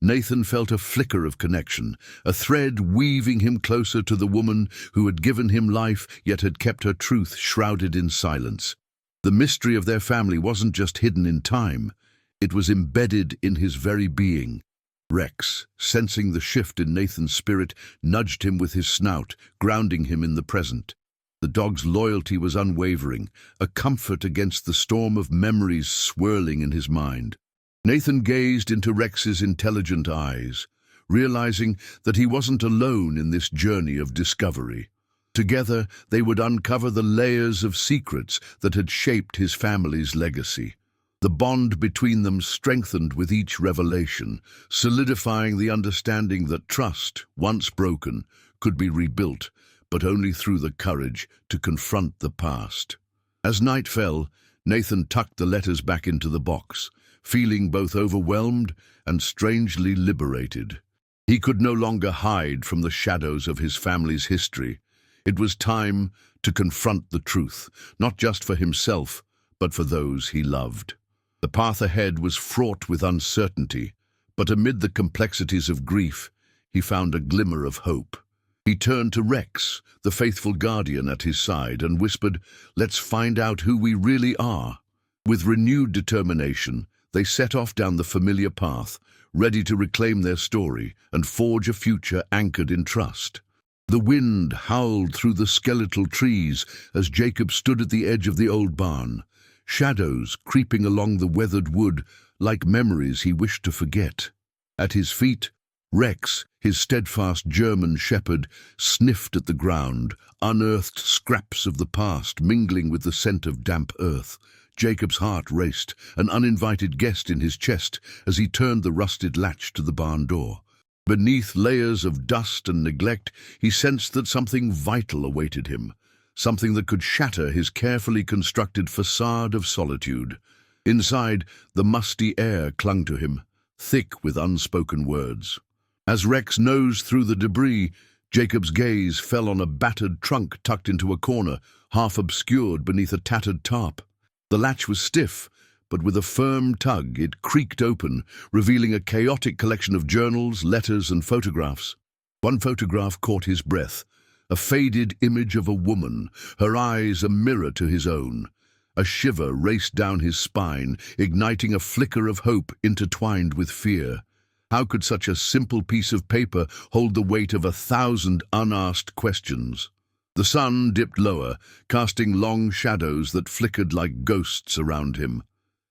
Nathan felt a flicker of connection, a thread weaving him closer to the woman who had given him life yet had kept her truth shrouded in silence. The mystery of their family wasn't just hidden in time, it was embedded in his very being. Rex, sensing the shift in Nathan's spirit, nudged him with his snout, grounding him in the present. The dog's loyalty was unwavering, a comfort against the storm of memories swirling in his mind. Nathan gazed into Rex's intelligent eyes, realizing that he wasn't alone in this journey of discovery. Together, they would uncover the layers of secrets that had shaped his family's legacy. The bond between them strengthened with each revelation, solidifying the understanding that trust, once broken, could be rebuilt, but only through the courage to confront the past. As night fell, Nathan tucked the letters back into the box, feeling both overwhelmed and strangely liberated. He could no longer hide from the shadows of his family's history. It was time to confront the truth, not just for himself, but for those he loved. The path ahead was fraught with uncertainty, but amid the complexities of grief, he found a glimmer of hope. He turned to Rex, the faithful guardian at his side, and whispered, "Let's find out who we really are." With renewed determination, they set off down the familiar path, ready to reclaim their story and forge a future anchored in trust. The wind howled through the skeletal trees as Jacob stood at the edge of the old barn, shadows creeping along the weathered wood like memories he wished to forget. At his feet, Rex, his steadfast German shepherd, sniffed at the ground, unearthed scraps of the past mingling with the scent of damp earth. Jacob's heart raced, an uninvited guest in his chest, as he turned the rusted latch to the barn door. Beneath layers of dust and neglect, he sensed that something vital awaited him, something that could shatter his carefully constructed facade of solitude. Inside, the musty air clung to him, thick with unspoken words. As Rex nosed through the debris, Jacob's gaze fell on a battered trunk tucked into a corner, half obscured beneath a tattered tarp. The latch was stiff, but with a firm tug it creaked open, revealing a chaotic collection of journals, letters, and photographs. One photograph caught his breath, a faded image of a woman, her eyes a mirror to his own. A shiver raced down his spine, igniting a flicker of hope intertwined with fear. How could such a simple piece of paper hold the weight of 1,000 unasked questions? The sun dipped lower, casting long shadows that flickered like ghosts around him.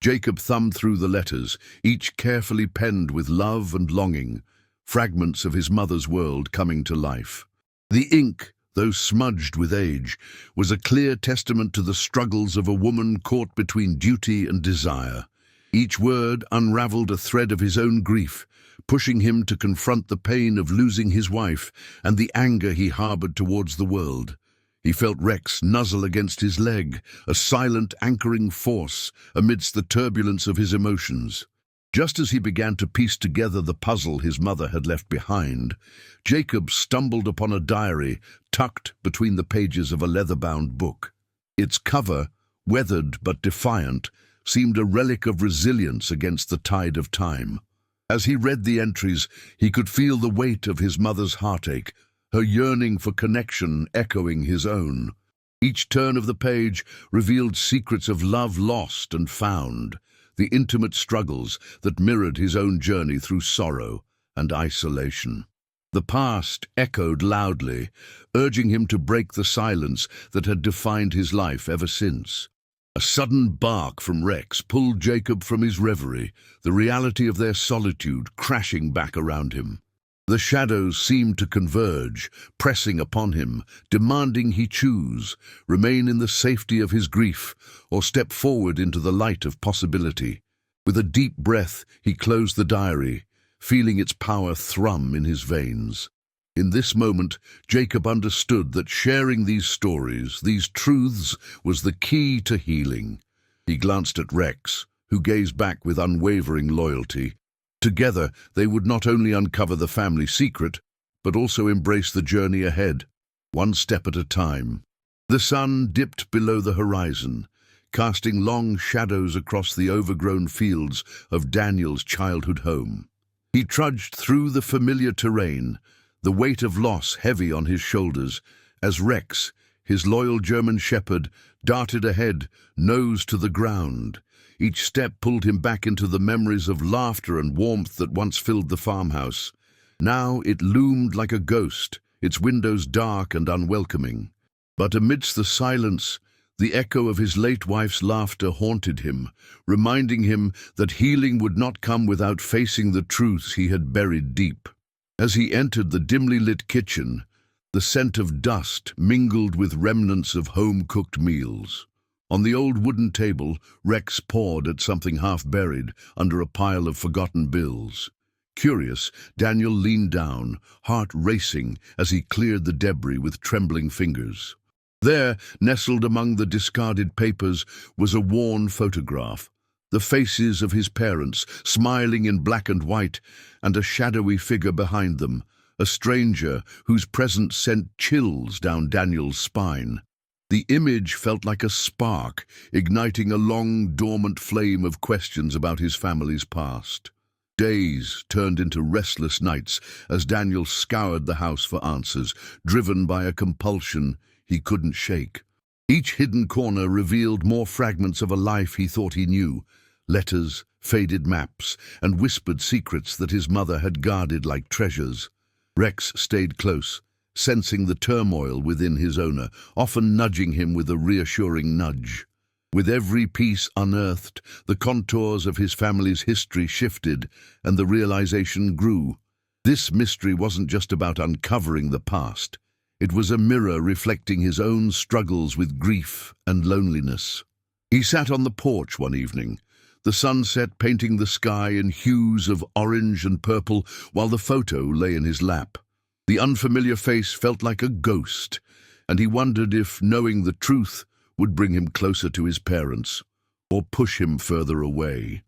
Jacob thumbed through the letters, each carefully penned with love and longing, fragments of his mother's world coming to life. The ink, though smudged with age, was a clear testament to the struggles of a woman caught between duty and desire. Each word unraveled a thread of his own grief, pushing him to confront the pain of losing his wife and the anger he harbored towards the world. He felt Rex nuzzle against his leg, a silent anchoring force amidst the turbulence of his emotions. Just as he began to piece together the puzzle his mother had left behind, Jacob stumbled upon a diary tucked between the pages of a leather-bound book. Its cover, weathered but defiant, seemed a relic of resilience against the tide of time. As he read the entries, he could feel the weight of his mother's heartache, her yearning for connection echoing his own. Each turn of the page revealed secrets of love lost and found, the intimate struggles that mirrored his own journey through sorrow and isolation. The past echoed loudly, urging him to break the silence that had defined his life ever since. A sudden bark from Rex pulled Jacob from his reverie, the reality of their solitude crashing back around him. The shadows seemed to converge, pressing upon him, demanding he choose, remain in the safety of his grief, or step forward into the light of possibility. With a deep breath, he closed the diary, feeling its power thrum in his veins. In this moment, Jacob understood that sharing these stories, these truths, was the key to healing. He glanced at Rex, who gazed back with unwavering loyalty. Together, they would not only uncover the family secret, but also embrace the journey ahead, one step at a time. The sun dipped below the horizon, casting long shadows across the overgrown fields of Daniel's childhood home. He trudged through the familiar terrain, the weight of loss heavy on his shoulders, as Rex, his loyal German shepherd, darted ahead, nose to the ground. Each step pulled him back into the memories of laughter and warmth that once filled the farmhouse. Now it loomed like a ghost, its windows dark and unwelcoming. But amidst the silence, the echo of his late wife's laughter haunted him, reminding him that healing would not come without facing the truths he had buried deep. As he entered the dimly lit kitchen, the scent of dust mingled with remnants of home-cooked meals. On the old wooden table, Rex pawed at something half-buried under a pile of forgotten bills. Curious, Daniel leaned down, heart racing as he cleared the debris with trembling fingers. There, nestled among the discarded papers, was a worn photograph. The faces of his parents, smiling in black and white, and a shadowy figure behind them, a stranger whose presence sent chills down Daniel's spine. The image felt like a spark, igniting a long, dormant flame of questions about his family's past. Days turned into restless nights as Daniel scoured the house for answers, driven by a compulsion he couldn't shake. Each hidden corner revealed more fragments of a life he thought he knew, letters, faded maps, and whispered secrets that his mother had guarded like treasures. Rex stayed close, sensing the turmoil within his owner, often nudging him with a reassuring nudge. With every piece unearthed, the contours of his family's history shifted, and the realization grew. This mystery wasn't just about uncovering the past. It was a mirror reflecting his own struggles with grief and loneliness. He sat on the porch one evening, the sunset painting the sky in hues of orange and purple while the photo lay in his lap. The unfamiliar face felt like a ghost, and he wondered if knowing the truth would bring him closer to his parents, or push him further away.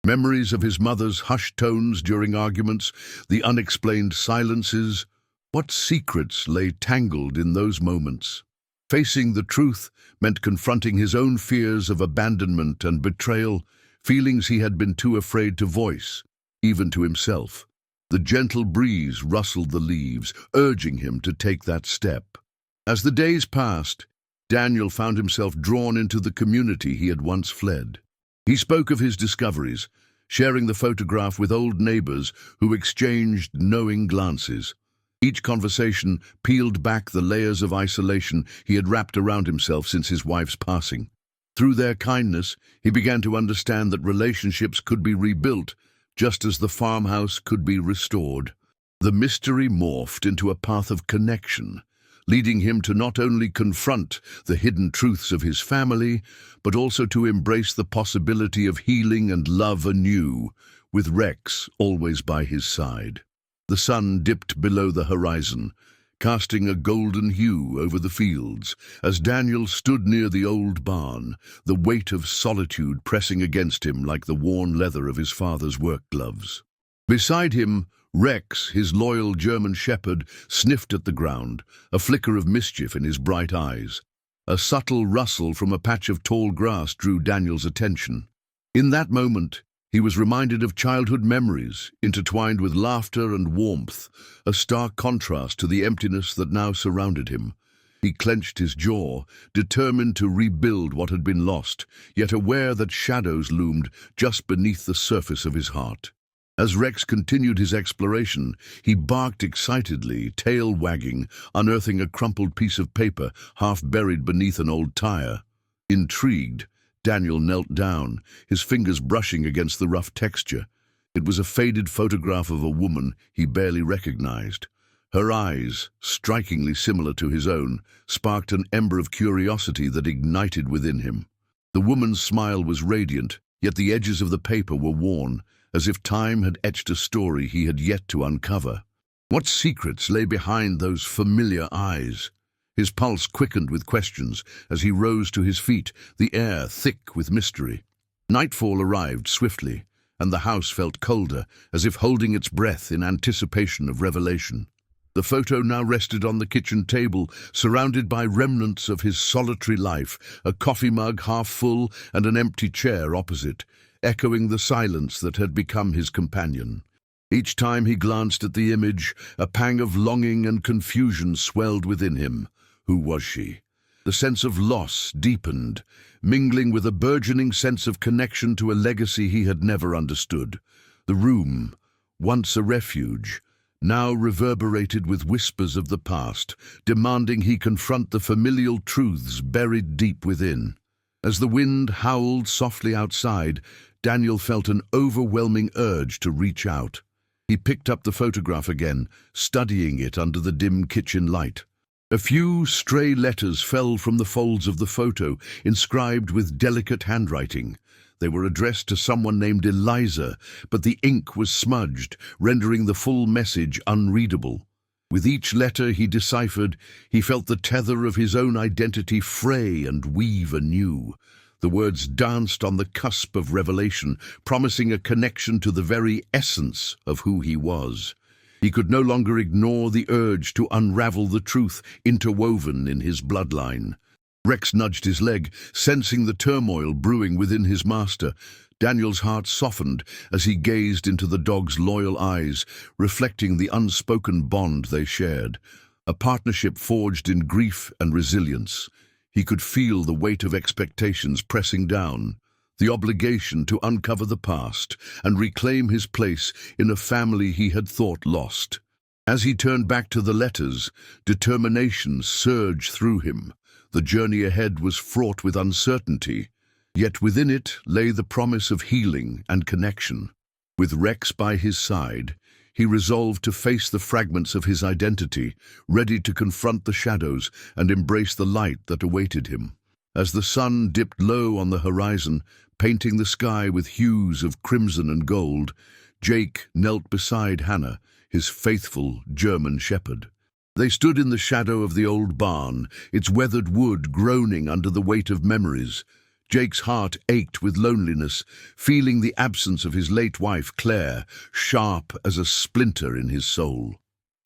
Memories of his mother's hushed tones during arguments, the unexplained silences. What secrets lay tangled in those moments? Facing the truth meant confronting his own fears of abandonment and betrayal, feelings he had been too afraid to voice, even to himself. The gentle breeze rustled the leaves, urging him to take that step. As the days passed, Daniel found himself drawn into the community he had once fled. He spoke of his discoveries, sharing the photograph with old neighbors who exchanged knowing glances. Each conversation peeled back the layers of isolation he had wrapped around himself since his wife's passing. Through their kindness, he began to understand that relationships could be rebuilt, just as the farmhouse could be restored. The mystery morphed into a path of connection, leading him to not only confront the hidden truths of his family, but also to embrace the possibility of healing and love anew, with Rex always by his side. The sun dipped below the horizon, casting a golden hue over the fields, as Daniel stood near the old barn, the weight of solitude pressing against him like the worn leather of his father's work gloves. Beside him, Rex, his loyal German shepherd, sniffed at the ground, a flicker of mischief in his bright eyes. A subtle rustle from a patch of tall grass drew Daniel's attention. In that moment, he was reminded of childhood memories, intertwined with laughter and warmth, a stark contrast to the emptiness that now surrounded him. He clenched his jaw, determined to rebuild what had been lost, yet aware that shadows loomed just beneath the surface of his heart. As Rex continued his exploration, he barked excitedly, tail wagging, unearthing a crumpled piece of paper half buried beneath an old tire. Intrigued, Daniel knelt down, his fingers brushing against the rough texture. It was a faded photograph of a woman he barely recognized. Her eyes, strikingly similar to his own, sparked an ember of curiosity that ignited within him. The woman's smile was radiant, yet the edges of the paper were worn, as if time had etched a story he had yet to uncover. What secrets lay behind those familiar eyes? His pulse quickened with questions as he rose to his feet, the air thick with mystery. Nightfall arrived swiftly, and the house felt colder, as if holding its breath in anticipation of revelation. The photo now rested on the kitchen table, surrounded by remnants of his solitary life, a coffee mug half full and an empty chair opposite, echoing the silence that had become his companion. Each time he glanced at the image, a pang of longing and confusion swelled within him. Who was she? The sense of loss deepened, mingling with a burgeoning sense of connection to a legacy he had never understood. The room, once a refuge, now reverberated with whispers of the past, demanding he confront the familial truths buried deep within. As the wind howled softly outside, Daniel felt an overwhelming urge to reach out. He picked up the photograph again, studying it under the dim kitchen light. A few stray letters fell from the folds of the photo, inscribed with delicate handwriting. They were addressed to someone named Eliza, but the ink was smudged, rendering the full message unreadable. With each letter he deciphered, he felt the tether of his own identity fray and weave anew. The words danced on the cusp of revelation, promising a connection to the very essence of who he was. He could no longer ignore the urge to unravel the truth interwoven in his bloodline. Rex nudged his leg, sensing the turmoil brewing within his master. Daniel's heart softened as he gazed into the dog's loyal eyes, reflecting the unspoken bond they shared, a partnership forged in grief and resilience. He could feel the weight of expectations pressing down, the obligation to uncover the past and reclaim his place in a family he had thought lost. As he turned back to the letters, determination surged through him. The journey ahead was fraught with uncertainty, yet within it lay the promise of healing and connection. With Rex by his side, he resolved to face the fragments of his identity, ready to confront the shadows and embrace the light that awaited him. As the sun dipped low on the horizon, painting the sky with hues of crimson and gold, Jake knelt beside Hannah, his faithful German shepherd. They stood in the shadow of the old barn, its weathered wood groaning under the weight of memories. Jake's heart ached with loneliness, feeling the absence of his late wife, Claire, sharp as a splinter in his soul.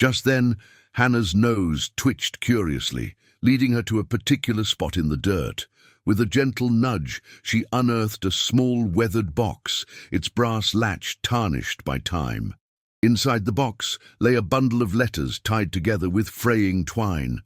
Just then, Hannah's nose twitched curiously, leading her to a particular spot in the dirt. With a gentle nudge, she unearthed a small weathered box, its brass latch tarnished by time. Inside the box lay a bundle of letters tied together with fraying twine.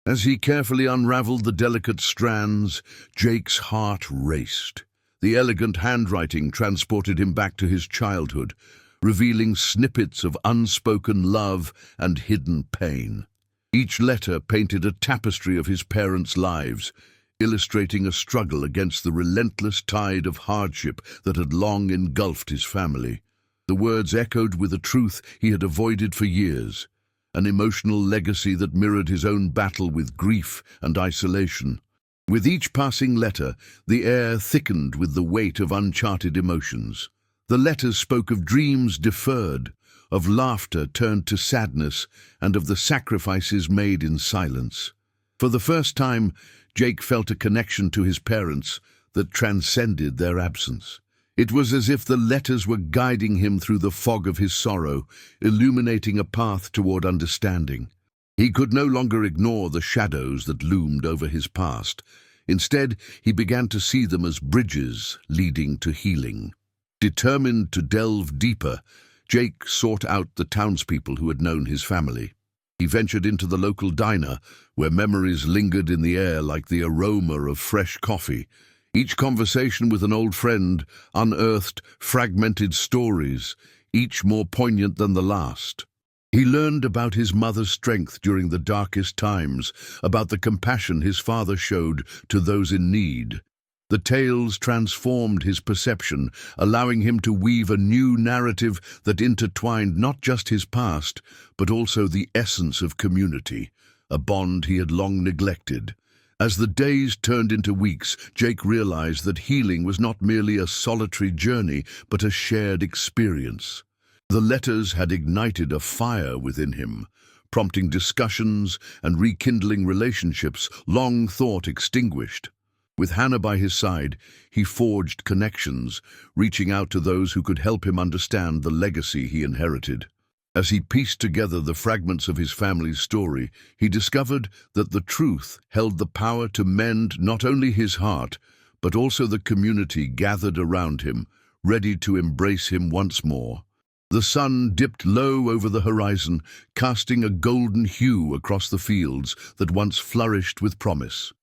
As he carefully unraveled the delicate strands, Jake's heart raced. The elegant handwriting transported him back to his childhood, revealing snippets of unspoken love and hidden pain. Each letter painted a tapestry of his parents' lives, illustrating a struggle against the relentless tide of hardship that had long engulfed his family. The words echoed with a truth he had avoided for years, an emotional legacy that mirrored his own battle with grief and isolation. With each passing letter, the air thickened with the weight of uncharted emotions. The letters spoke of dreams deferred, of laughter turned to sadness, and of the sacrifices made in silence. For the first time, Jake felt a connection to his parents that transcended their absence. It was as if the letters were guiding him through the fog of his sorrow, illuminating a path toward understanding. He could no longer ignore the shadows that loomed over his past. Instead, he began to see them as bridges leading to healing. Determined to delve deeper, Jake sought out the townspeople who had known his family. He ventured into the local diner, where memories lingered in the air like the aroma of fresh coffee. Each conversation with an old friend unearthed fragmented stories, each more poignant than the last. He learned about his mother's strength during the darkest times, about the compassion his father showed to those in need. The tales transformed his perception, allowing him to weave a new narrative that intertwined not just his past, but also the essence of community, a bond he had long neglected. As the days turned into weeks, Jake realized that healing was not merely a solitary journey, but a shared experience. The letters had ignited a fire within him, prompting discussions and rekindling relationships long thought extinguished. With Hannah by his side, he forged connections, reaching out to those who could help him understand the legacy he inherited. As he pieced together the fragments of his family's story, he discovered that the truth held the power to mend not only his heart, but also the community gathered around him, ready to embrace him once more. The sun dipped low over the horizon, casting a golden hue across the fields that once flourished with promise.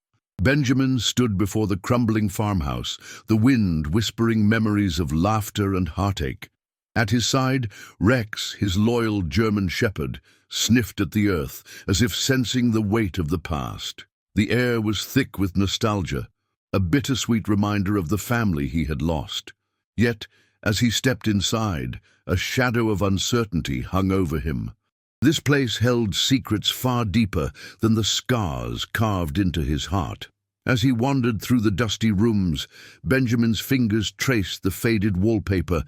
Benjamin stood before the crumbling farmhouse, the wind whispering memories of laughter and heartache. At his side, Rex, his loyal German shepherd, sniffed at the earth as if sensing the weight of the past. The air was thick with nostalgia, a bittersweet reminder of the family he had lost. Yet, as he stepped inside, a shadow of uncertainty hung over him. This place held secrets far deeper than the scars carved into his heart. As he wandered through the dusty rooms, Benjamin's fingers traced the faded wallpaper,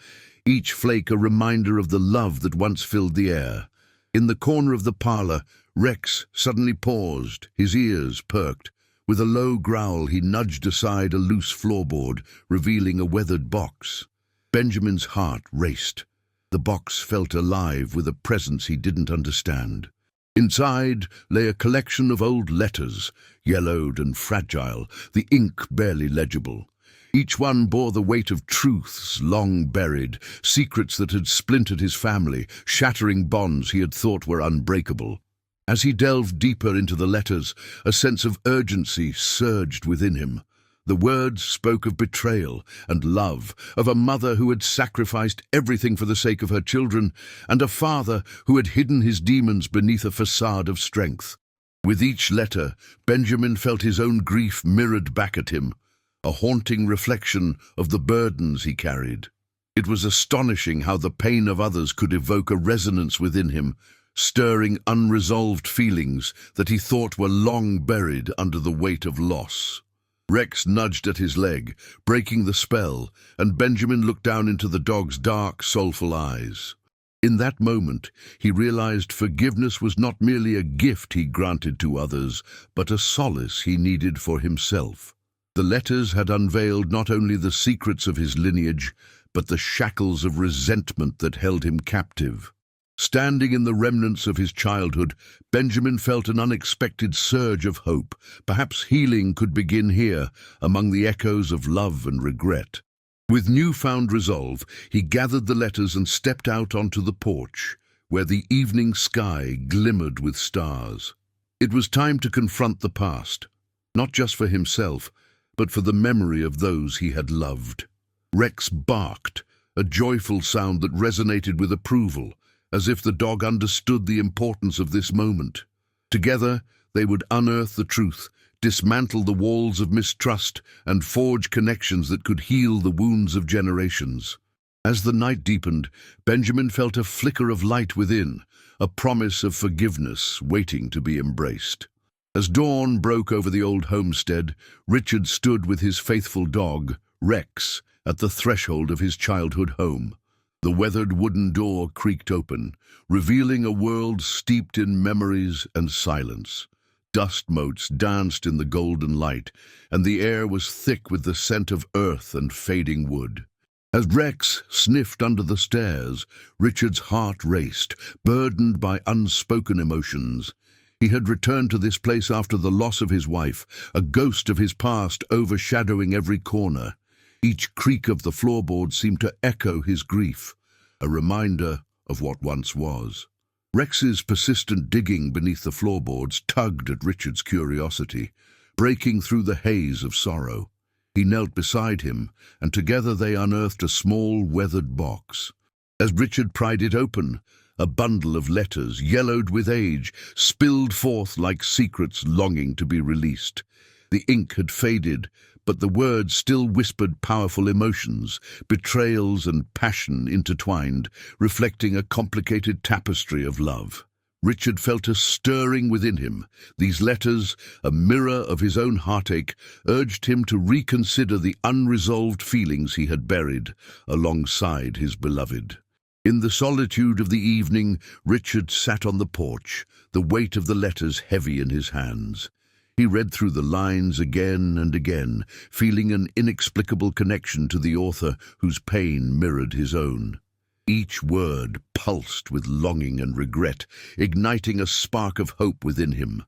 each flake a reminder of the love that once filled the air. In the corner of the parlor, Rex suddenly paused, his ears perked. With a low growl, he nudged aside a loose floorboard, revealing a weathered box. Benjamin's heart raced. The box felt alive with a presence he didn't understand. Inside lay a collection of old letters, yellowed and fragile, the ink barely legible. Each one bore the weight of truths long buried, secrets that had splintered his family, shattering bonds he had thought were unbreakable. As he delved deeper into the letters, a sense of urgency surged within him. The words spoke of betrayal and love, of a mother who had sacrificed everything for the sake of her children, and a father who had hidden his demons beneath a facade of strength. With each letter, Benjamin felt his own grief mirrored back at him, a haunting reflection of the burdens he carried. It was astonishing how the pain of others could evoke a resonance within him, stirring unresolved feelings that he thought were long buried under the weight of loss. Rex nudged at his leg, breaking the spell, and Benjamin looked down into the dog's dark, soulful eyes. In that moment, he realized forgiveness was not merely a gift he granted to others, but a solace he needed for himself. The letters had unveiled not only the secrets of his lineage, but the shackles of resentment that held him captive. Standing in the remnants of his childhood, Benjamin felt an unexpected surge of hope. Perhaps healing could begin here, among the echoes of love and regret. With newfound resolve, he gathered the letters and stepped out onto the porch, where the evening sky glimmered with stars. It was time to confront the past, not just for himself, but for the memory of those he had loved. Rex barked, a joyful sound that resonated with approval, as if the dog understood the importance of this moment. Together, they would unearth the truth, dismantle the walls of mistrust, and forge connections that could heal the wounds of generations. As the night deepened, Benjamin felt a flicker of light within, a promise of forgiveness waiting to be embraced. As dawn broke over the old homestead, Richard stood with his faithful dog, Rex, at the threshold of his childhood home. The weathered wooden door creaked open, revealing a world steeped in memories and silence. Dust motes danced in the golden light, and the air was thick with the scent of earth and fading wood. As Rex sniffed under the stairs, Richard's heart raced, burdened by unspoken emotions. He had returned to this place after the loss of his wife, a ghost of his past overshadowing every corner. Each creak of the floorboard seemed to echo his grief, a reminder of what once was. Rex's persistent digging beneath the floorboards tugged at Richard's curiosity, breaking through the haze of sorrow. He knelt beside him, and together they unearthed a small, weathered box. As Richard pried it open, a bundle of letters, yellowed with age, spilled forth like secrets longing to be released. The ink had faded, but the words still whispered powerful emotions, betrayals and passion intertwined, reflecting a complicated tapestry of love. Richard felt a stirring within him. These letters, a mirror of his own heartache, urged him to reconsider the unresolved feelings he had buried alongside his beloved. In the solitude of the evening, Richard sat on the porch, the weight of the letters heavy in his hands. He read through the lines again and again, feeling an inexplicable connection to the author whose pain mirrored his own. Each word pulsed with longing and regret, igniting a spark of hope within him.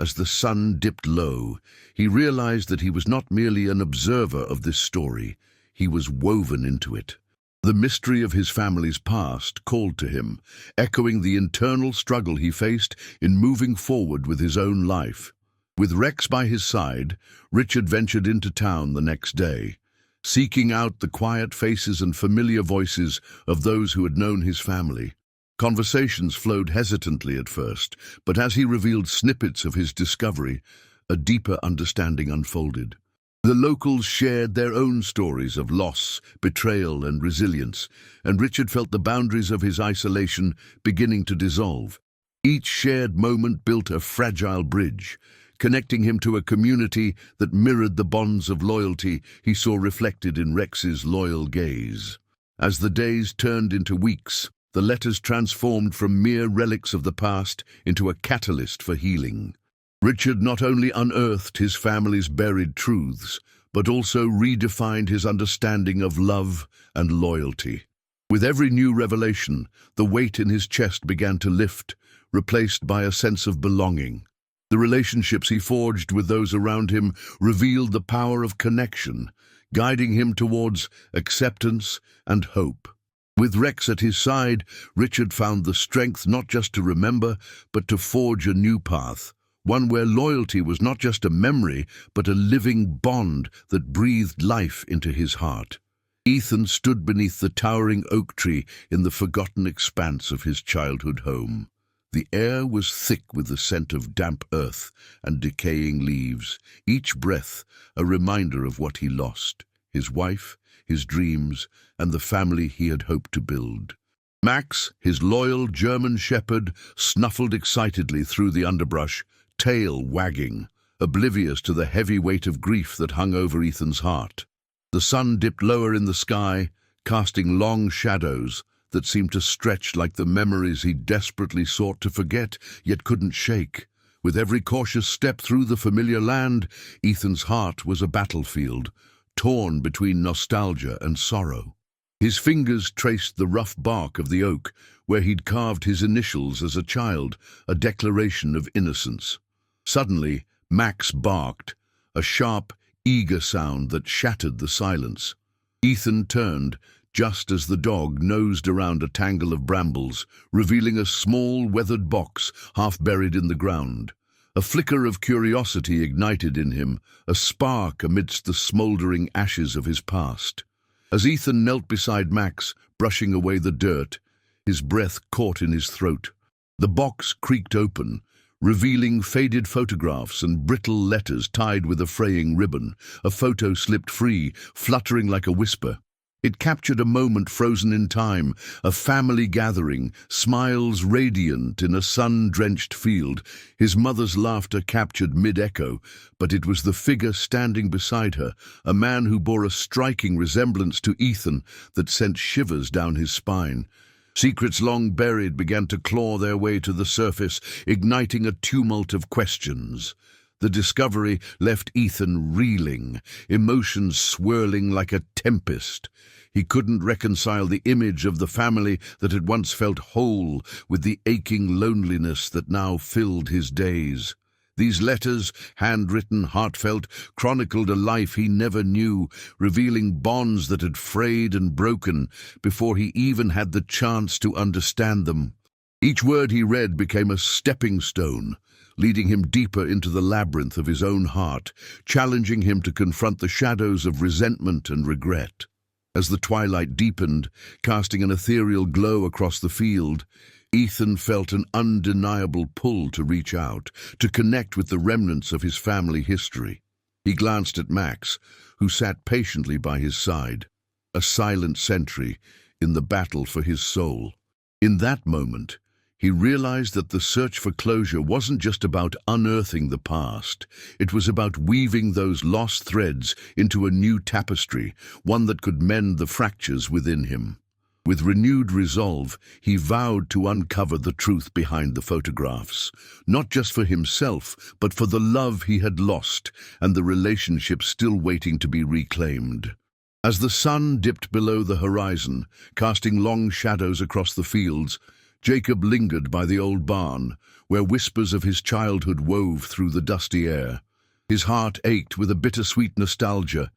As the sun dipped low, he realized that he was not merely an observer of this story, he was woven into it. The mystery of his family's past called to him, echoing the internal struggle he faced in moving forward with his own life. With Rex by his side, Richard ventured into town the next day, seeking out the quiet faces and familiar voices of those who had known his family. Conversations flowed hesitantly at first, but as he revealed snippets of his discovery, a deeper understanding unfolded. The locals shared their own stories of loss, betrayal, and resilience, and Richard felt the boundaries of his isolation beginning to dissolve. Each shared moment built a fragile bridge, connecting him to a community that mirrored the bonds of loyalty he saw reflected in Rex's loyal gaze. As the days turned into weeks, the letters transformed from mere relics of the past into a catalyst for healing. Richard not only unearthed his family's buried truths, but also redefined his understanding of love and loyalty. With every new revelation, the weight in his chest began to lift, replaced by a sense of belonging. The relationships he forged with those around him revealed the power of connection, guiding him towards acceptance and hope. With Rex at his side, Richard found the strength not just to remember, but to forge a new path, one where loyalty was not just a memory, but a living bond that breathed life into his heart. Ethan stood beneath the towering oak tree in the forgotten expanse of his childhood home. The air was thick with the scent of damp earth and decaying leaves, each breath a reminder of what he lost: his wife, his dreams, and the family he had hoped to build. Max, his loyal German shepherd, snuffled excitedly through the underbrush, tail wagging, oblivious to the heavy weight of grief that hung over Ethan's heart. The sun dipped lower in the sky, casting long shadows that seemed to stretch like the memories he desperately sought to forget, yet couldn't shake. With every cautious step through the familiar land, Ethan's heart was a battlefield, torn between nostalgia and sorrow. His fingers traced the rough bark of the oak, where he'd carved his initials as a child, a declaration of innocence. Suddenly, Max barked, a sharp, eager sound that shattered the silence. Ethan turned, just as the dog nosed around a tangle of brambles, revealing a small, weathered box half buried in the ground. A flicker of curiosity ignited in him, a spark amidst the smouldering ashes of his past. As Ethan knelt beside Max, brushing away the dirt, his breath caught in his throat. The box creaked open, revealing faded photographs and brittle letters tied with a fraying ribbon. A photo slipped free, fluttering like a whisper. It captured a moment frozen in time, a family gathering, smiles radiant in a sun-drenched field. His mother's laughter captured mid-echo, but it was the figure standing beside her, a man who bore a striking resemblance to Ethan that sent shivers down his spine. Secrets long buried began to claw their way to the surface, igniting a tumult of questions. The discovery left Ethan reeling, emotions swirling like a tempest. He couldn't reconcile the image of the family that had once felt whole with the aching loneliness that now filled his days. These letters, handwritten, heartfelt, chronicled a life he never knew, revealing bonds that had frayed and broken before he even had the chance to understand them. Each word he read became a stepping stone, leading him deeper into the labyrinth of his own heart, challenging him to confront the shadows of resentment and regret. As the twilight deepened, casting an ethereal glow across the field, Ethan felt an undeniable pull to reach out, to connect with the remnants of his family history. He glanced at Max, who sat patiently by his side, a silent sentry in the battle for his soul. In that moment, he realized that the search for closure wasn't just about unearthing the past. It was about weaving those lost threads into a new tapestry, one that could mend the fractures within him. With renewed resolve, he vowed to uncover the truth behind the photographs, not just for himself, but for the love he had lost and the relationships still waiting to be reclaimed. As the sun dipped below the horizon, casting long shadows across the fields, Jacob lingered by the old barn, where whispers of his childhood wove through the dusty air. His heart ached with a bittersweet nostalgia.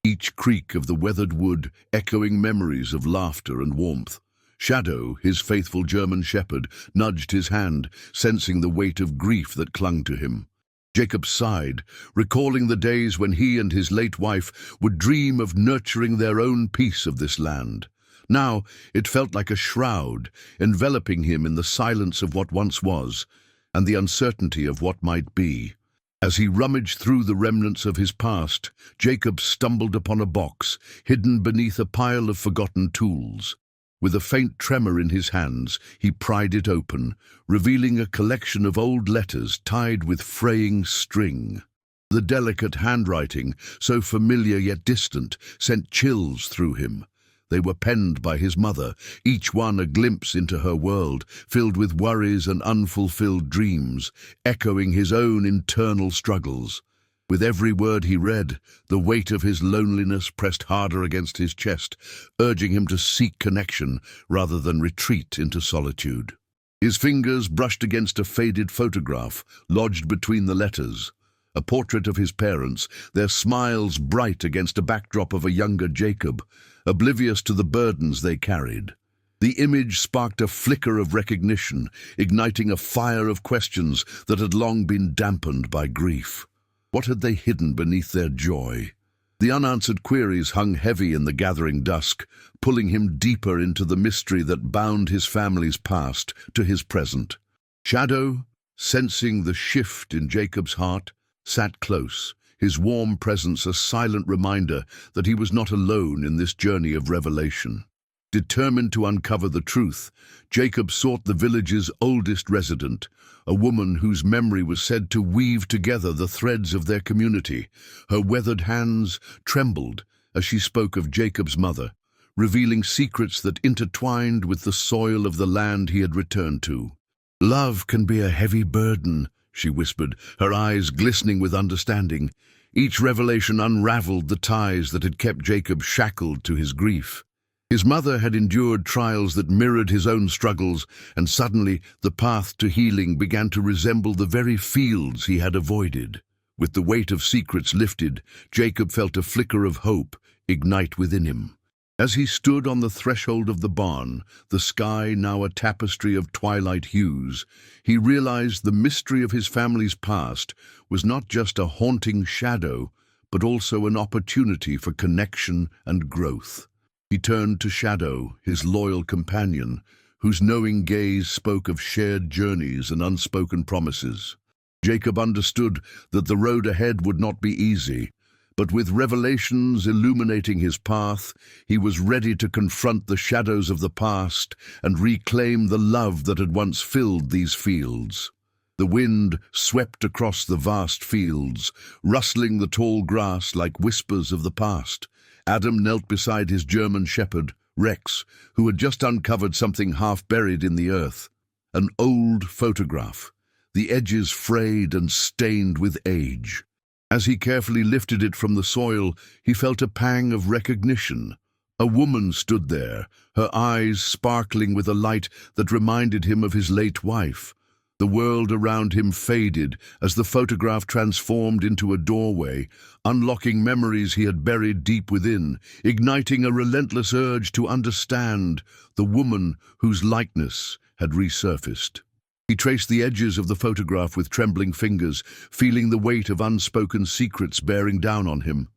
each creak of the weathered wood echoing memories of laughter and warmth. Shadow, his faithful German shepherd, nudged his hand, sensing the weight of grief that clung to him. Jacob sighed, recalling the days when he and his late wife would dream of nurturing their own piece of this land. Now it felt like a shroud, enveloping him in the silence of what once was, and the uncertainty of what might be. As he rummaged through the remnants of his past, Jacob stumbled upon a box, hidden beneath a pile of forgotten tools. With a faint tremor in his hands, he pried it open, revealing a collection of old letters tied with fraying string. The delicate handwriting, so familiar yet distant, sent chills through him. They were penned by his mother, each one a glimpse into her world, filled with worries and unfulfilled dreams, echoing his own internal struggles. With every word he read, the weight of his loneliness pressed harder against his chest, urging him to seek connection rather than retreat into solitude. His fingers brushed against a faded photograph, lodged between the letters. A portrait of his parents, their smiles bright against a backdrop of a younger Jacob, oblivious to the burdens they carried. The image sparked a flicker of recognition, igniting a fire of questions that had long been dampened by grief. What had they hidden beneath their joy? The unanswered queries hung heavy in the gathering dusk, pulling him deeper into the mystery that bound his family's past to his present. Shadow, sensing the shift in Jacob's heart, sat close, his warm presence a silent reminder that he was not alone in this journey of revelation. Determined to uncover the truth, Jacob sought the village's oldest resident, a woman whose memory was said to weave together the threads of their community. Her weathered hands trembled as she spoke of Jacob's mother, revealing secrets that intertwined with the soil of the land he had returned to. "Love can be a heavy burden," she whispered, her eyes glistening with understanding. Each revelation unraveled the ties that had kept Jacob shackled to his grief. His mother had endured trials that mirrored his own struggles, and suddenly the path to healing began to resemble the very fields he had avoided. With the weight of secrets lifted, Jacob felt a flicker of hope ignite within him. As he stood on the threshold of the barn, the sky now a tapestry of twilight hues, he realized the mystery of his family's past was not just a haunting shadow, but also an opportunity for connection and growth. He turned to Shadow, his loyal companion, whose knowing gaze spoke of shared journeys and unspoken promises. Jacob understood that the road ahead would not be easy, but with revelations illuminating his path, he was ready to confront the shadows of the past and reclaim the love that had once filled these fields. The wind swept across the vast fields, rustling the tall grass like whispers of the past. Adam knelt beside his German shepherd, Rex, who had just uncovered something half buried in the earth. An old photograph, the edges frayed and stained with age. As he carefully lifted it from the soil, he felt a pang of recognition. A woman stood there, her eyes sparkling with a light that reminded him of his late wife. The world around him faded as the photograph transformed into a doorway, unlocking memories he had buried deep within, igniting a relentless urge to understand the woman whose likeness had resurfaced. He traced the edges of the photograph with trembling fingers, feeling the weight of unspoken secrets bearing down on him.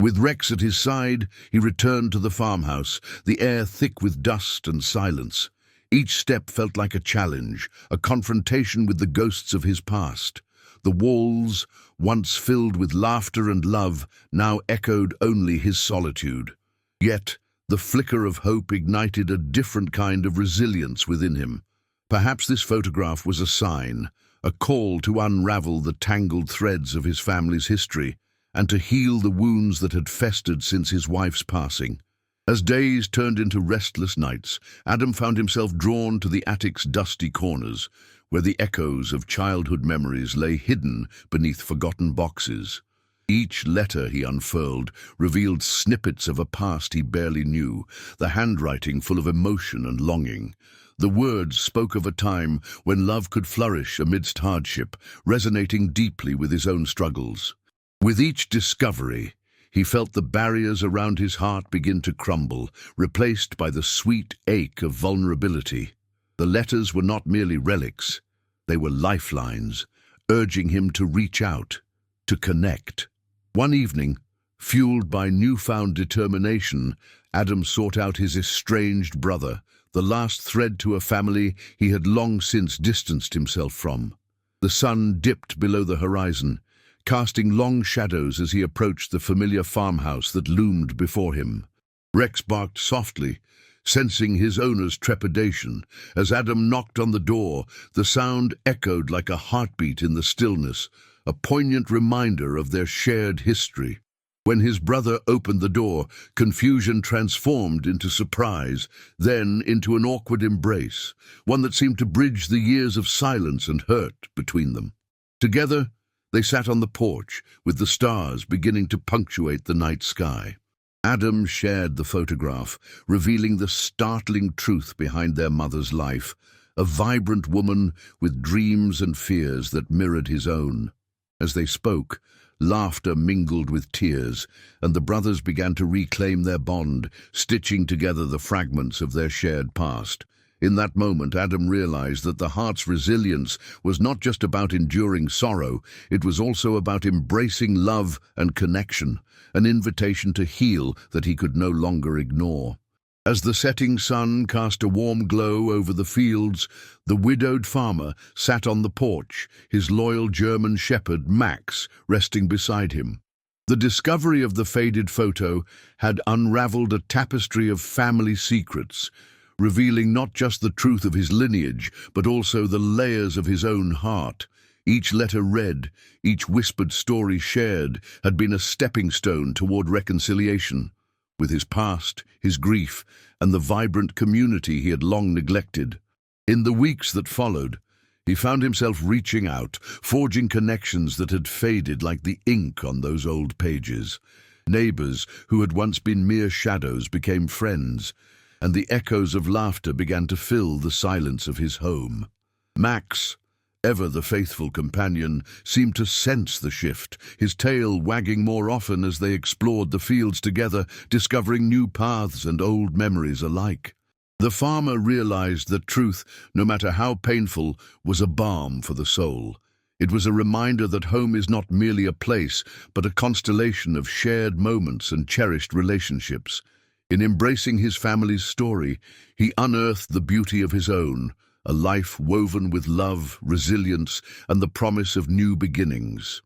With Rex at his side, he returned to the farmhouse, the air thick with dust and silence. Each step felt like a challenge, a confrontation with the ghosts of his past. The walls, once filled with laughter and love, now echoed only his solitude. Yet, the flicker of hope ignited a different kind of resilience within him. Perhaps this photograph was a sign, a call to unravel the tangled threads of his family's history, and to heal the wounds that had festered since his wife's passing. As days turned into restless nights, Adam found himself drawn to the attic's dusty corners, where the echoes of childhood memories lay hidden beneath forgotten boxes. Each letter he unfurled revealed snippets of a past he barely knew, the handwriting full of emotion and longing. The words spoke of a time when love could flourish amidst hardship, resonating deeply with his own struggles. With each discovery, he felt the barriers around his heart begin to crumble, replaced by the sweet ache of vulnerability. The letters were not merely relics, they were lifelines, urging him to reach out, to connect. One evening, fueled by newfound determination, Adam sought out his estranged brother, the last thread to a family he had long since distanced himself from. The sun dipped below the horizon, casting long shadows as he approached the familiar farmhouse that loomed before him. Rex barked softly, sensing his owner's trepidation. As Adam knocked on the door, the sound echoed like a heartbeat in the stillness, a poignant reminder of their shared history. When his brother opened the door, confusion transformed into surprise, then into an awkward embrace, one that seemed to bridge the years of silence and hurt between them. Together, they sat on the porch, with the stars beginning to punctuate the night sky. Adam shared the photograph, revealing the startling truth behind their mother's life, a vibrant woman with dreams and fears that mirrored his own. As they spoke, laughter mingled with tears, and the brothers began to reclaim their bond, stitching together the fragments of their shared past. In that moment, Adam realized that the heart's resilience was not just about enduring sorrow, it was also about embracing love and connection, an invitation to heal that he could no longer ignore. As the setting sun cast a warm glow over the fields, the widowed farmer sat on the porch, his loyal German shepherd, Max, resting beside him. The discovery of the faded photo had unraveled a tapestry of family secrets, revealing not just the truth of his lineage, but also the layers of his own heart. Each letter read, each whispered story shared, had been a stepping stone toward reconciliation with his past, his grief, and the vibrant community he had long neglected. In the weeks that followed, he found himself reaching out, forging connections that had faded like the ink on those old pages. Neighbors who had once been mere shadows became friends, and the echoes of laughter began to fill the silence of his home. Max, ever the faithful companion, seemed to sense the shift, his tail wagging more often as they explored the fields together, discovering new paths and old memories alike. The farmer realized that truth, no matter how painful, was a balm for the soul. It was a reminder that home is not merely a place, but a constellation of shared moments and cherished relationships. In embracing his family's story, he unearthed the beauty of his own, a life woven with love, resilience, and the promise of new beginnings.